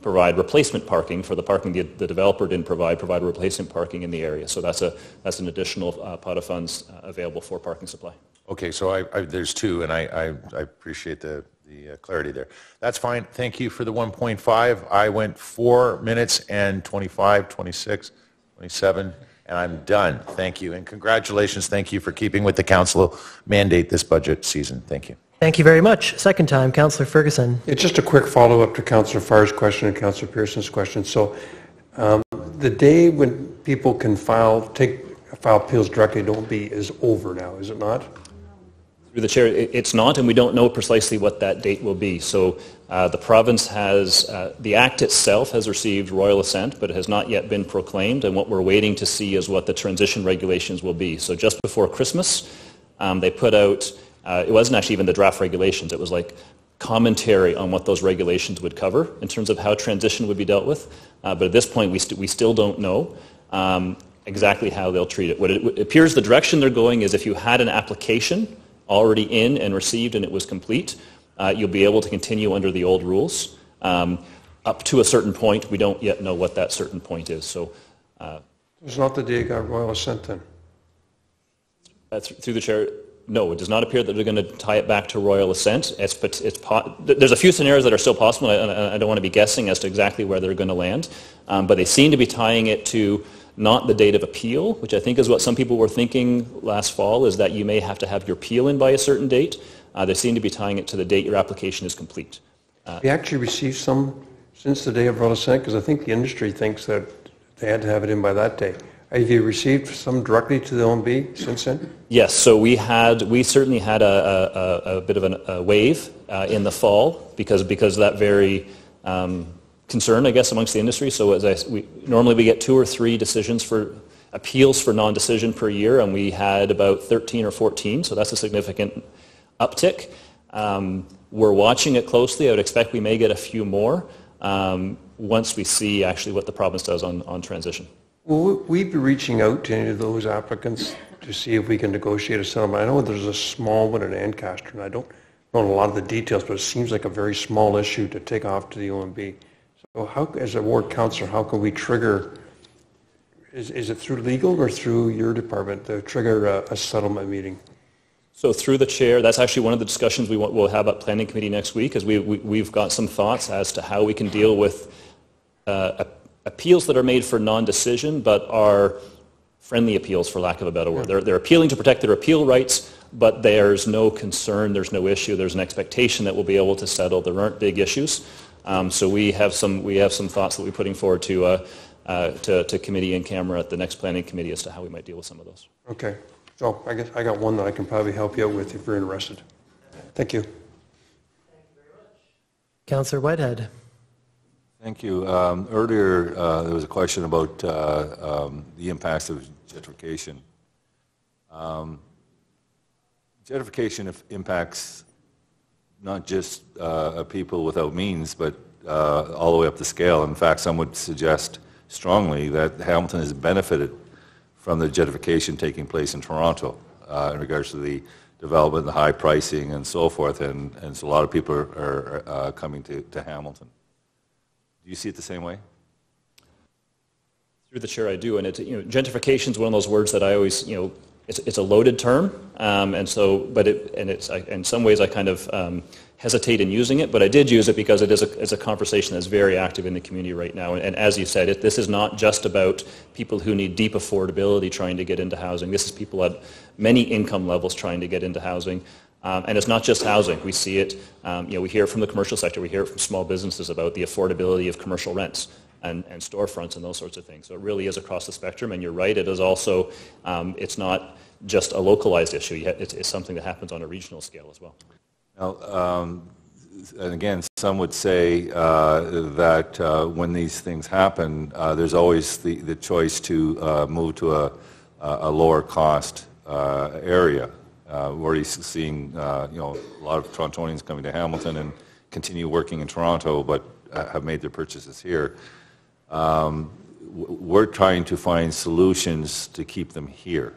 provide replacement parking for the parking the developer didn't provide replacement parking in the area. So that's an additional pot of funds available for parking supply. Okay, so there's two, and I appreciate the the clarity there. That's fine. Thank you for the 1.5. I went 4 minutes and 25, 26, 27, and I'm done. Thank you. And congratulations. Thank you for keeping with the council mandate this budget season. Thank you. Thank you very much. Second time, Councillor Ferguson. It's just a quick follow-up to Councillor Farr's question and Councillor Pearson's question. So the day when people can file appeals directly to OMB is over now, is it not? Through the chair, it's not, and we don't know precisely what that date will be. So the province has, the Act itself has received royal assent, but it has not yet been proclaimed, and what we're waiting to see is what the transition regulations will be. So just before Christmas, they put out, it wasn't actually even the draft regulations, it was like commentary on what those regulations would cover in terms of how transition would be dealt with. But at this point, we still don't know exactly how they'll treat it. What it appears the direction they're going is if you had an application already in and received and it was complete, you'll be able to continue under the old rules. Up to a certain point, we don't yet know what that certain point is. So, it's not the day it got royal assent then? Through the chair, no, it does not appear that they're going to tie it back to royal assent. There's a few scenarios that are still possible, and I don't want to be guessing as to exactly where they're going to land, but they seem to be tying it to not the date of appeal, which I think is what some people were thinking last fall, is that you may have to have your appeal in by a certain date. They seem to be tying it to the date your application is complete. We actually received some since the day of royal assent, because I think the industry thinks that they had to have it in by that day. Have you received some directly to the OMB since then? Yes, so we certainly had a bit of a wave in the fall because of that very concern, I guess, amongst the industry. So normally we get 2 or 3 decisions for appeals for non-decision per year, and we had about 13 or 14, so that's a significant uptick. We're watching it closely. I would expect we may get a few more once we see actually what the province does on transition. Will we be reaching out to any of those applicants to see if we can negotiate a settlement? I know there's a small one in Ancaster, and I don't know a lot of the details, but it seems like a very small issue to take off to the OMB. So how, as a ward councillor, how can we trigger, is it through legal or through your department to trigger a settlement meeting? So through the chair, that's actually one of the discussions we'll have at planning committee next week, is we've got some thoughts as to how we can deal with appeals that are made for non-decision but are friendly appeals, for lack of a better word. They're appealing to protect their appeal rights, but there's no concern, there's no issue, there's an expectation that we'll be able to settle. There aren't big issues. So we have some thoughts that we're putting forward to committee in camera at the next planning committee as to how we might deal with some of those. Okay. So I guess I got one that I can probably help you out with if you're interested. Thank you. Councillor Whitehead. Thank you. Earlier, there was a question about the impacts of gentrification. Gentrification impacts not just people without means, but all the way up the scale. In fact, some would suggest strongly that Hamilton has benefited from the gentrification taking place in Toronto in regards to the development, the high pricing, and so forth, and so a lot of people are coming to Hamilton. Do you see it the same way? Through the chair, I do, and gentrification is one of those words that I always, it's a loaded term, and so, in some ways I kind of hesitate in using it, but I did use it because it is a conversation that's very active in the community right now, and as you said, this is not just about people who need deep affordability trying to get into housing. This is people at many income levels trying to get into housing. And it's not just housing. We see it, we hear it from the commercial sector, we hear it from small businesses about the affordability of commercial rents and storefronts and those sorts of things. So it really is across the spectrum, and you're right, it is also, it's not just a localized issue, it's something that happens on a regional scale as well. Now, and again, some would say that when these things happen, there's always the choice to move to a lower cost area. We're already seeing a lot of Torontonians coming to Hamilton and continue working in Toronto, but have made their purchases here. We're trying to find solutions to keep them here.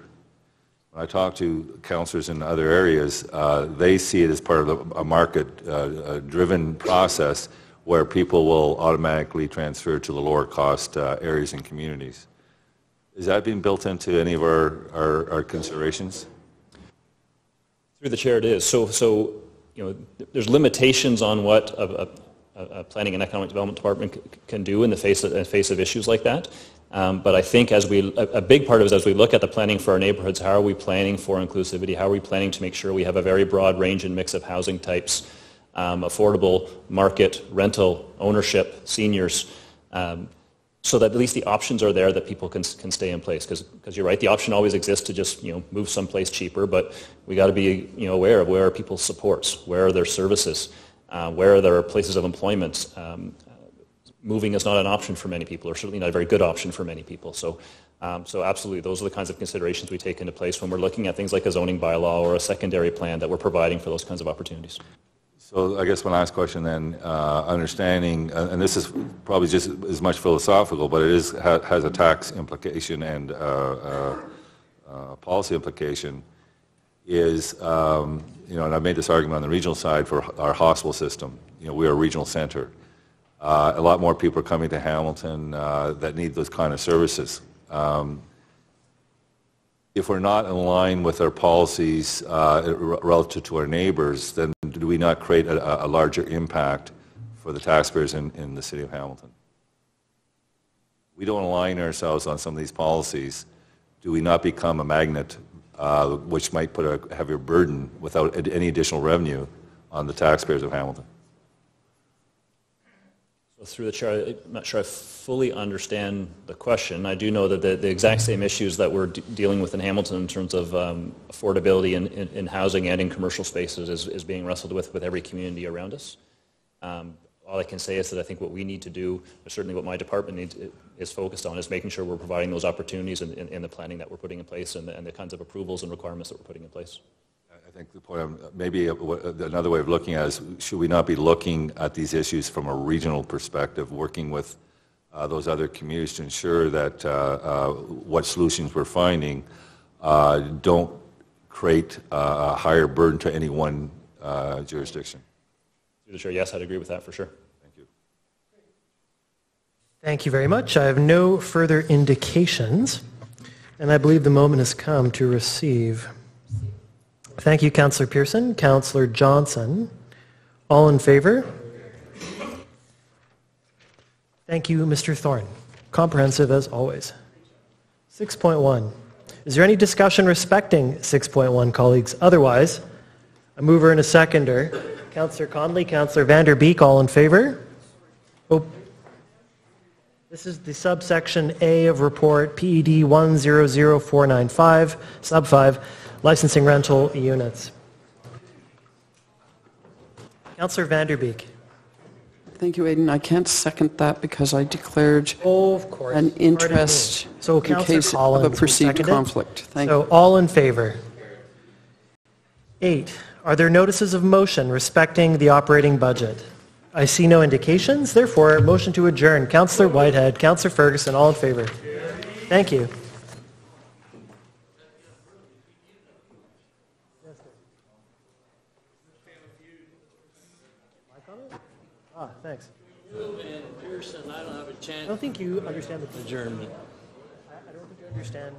When I talk to councillors in other areas, they see it as part of a market-driven process where people will automatically transfer to the lower cost areas and communities. Is that being built into any of our considerations? Through the chair, it is. So there's limitations on what a planning and economic development department can do in the face of issues like that. But I think a big part of it is as we look at the planning for our neighborhoods, how are we planning for inclusivity? How are we planning to make sure we have a very broad range and mix of housing types, affordable, market, rental, ownership, seniors, so that at least the options are there that people can stay in place. Because you're right, the option always exists to just move someplace cheaper, but we got to be aware of where are people's supports, where are their services, where are their places of employment. Moving is not an option for many people, or certainly not a very good option for many people. So absolutely, those are the kinds of considerations we take into place when we're looking at things like a zoning bylaw or a secondary plan that we're providing for those kinds of opportunities. So I guess one last question then, understanding, and this is probably just as much philosophical, but it has a tax implication and a policy implication, is, and I've made this argument on the regional side for our hospital system. We're a regional center. A lot more people are coming to Hamilton that need those kind of services. If we're not in line with our policies relative to our neighbors, then do we not create a larger impact for the taxpayers in the city of Hamilton? We don't align ourselves on some of these policies. Do we not become a magnet which might put a heavier burden without any additional revenue on the taxpayers of Hamilton? Through the chair, I'm not sure I fully understand the question. I do know that the exact same issues that we're dealing with in Hamilton in terms of affordability in housing and in commercial spaces is being wrestled with every community around us. All I can say is that I think what we need to do, or certainly what my department is focused on, is making sure we're providing those opportunities in the planning that we're putting in place and the kinds of approvals and requirements that we're putting in place. I think the point, maybe another way of looking at it is, should we not be looking at these issues from a regional perspective, working with those other communities to ensure that what solutions we're finding don't create a higher burden to any one jurisdiction? Through the chair, yes, I'd agree with that for sure. Thank you. Thank you very much. I have no further indications, and I believe the moment has come to receive. Thank you, Councillor Pearson. Councillor Johnson. All in favor? Thank you, Mr. Thorne. Comprehensive as always. 6.1. Is there any discussion respecting 6.1, colleagues? Otherwise, a mover and a seconder. Councillor Conley, Councillor Vander Beek, all in favor? Oh. This is the subsection A of report PED 100495, sub 5. Licensing rental units. Councillor Vander Beek. Thank you, Aidan. I can't second that because I declared an interest so in case of a perceived conflict. Thank you. All in favor? 8. Are there notices of motion respecting the operating budget? I see no indications. Therefore, motion to adjourn. Councillor Whitehead, Councillor Ferguson, all in favor? Thank you. Thanks. And Pearson, I don't have a chance. I don't think you understand the adjournment. I don't think you understand.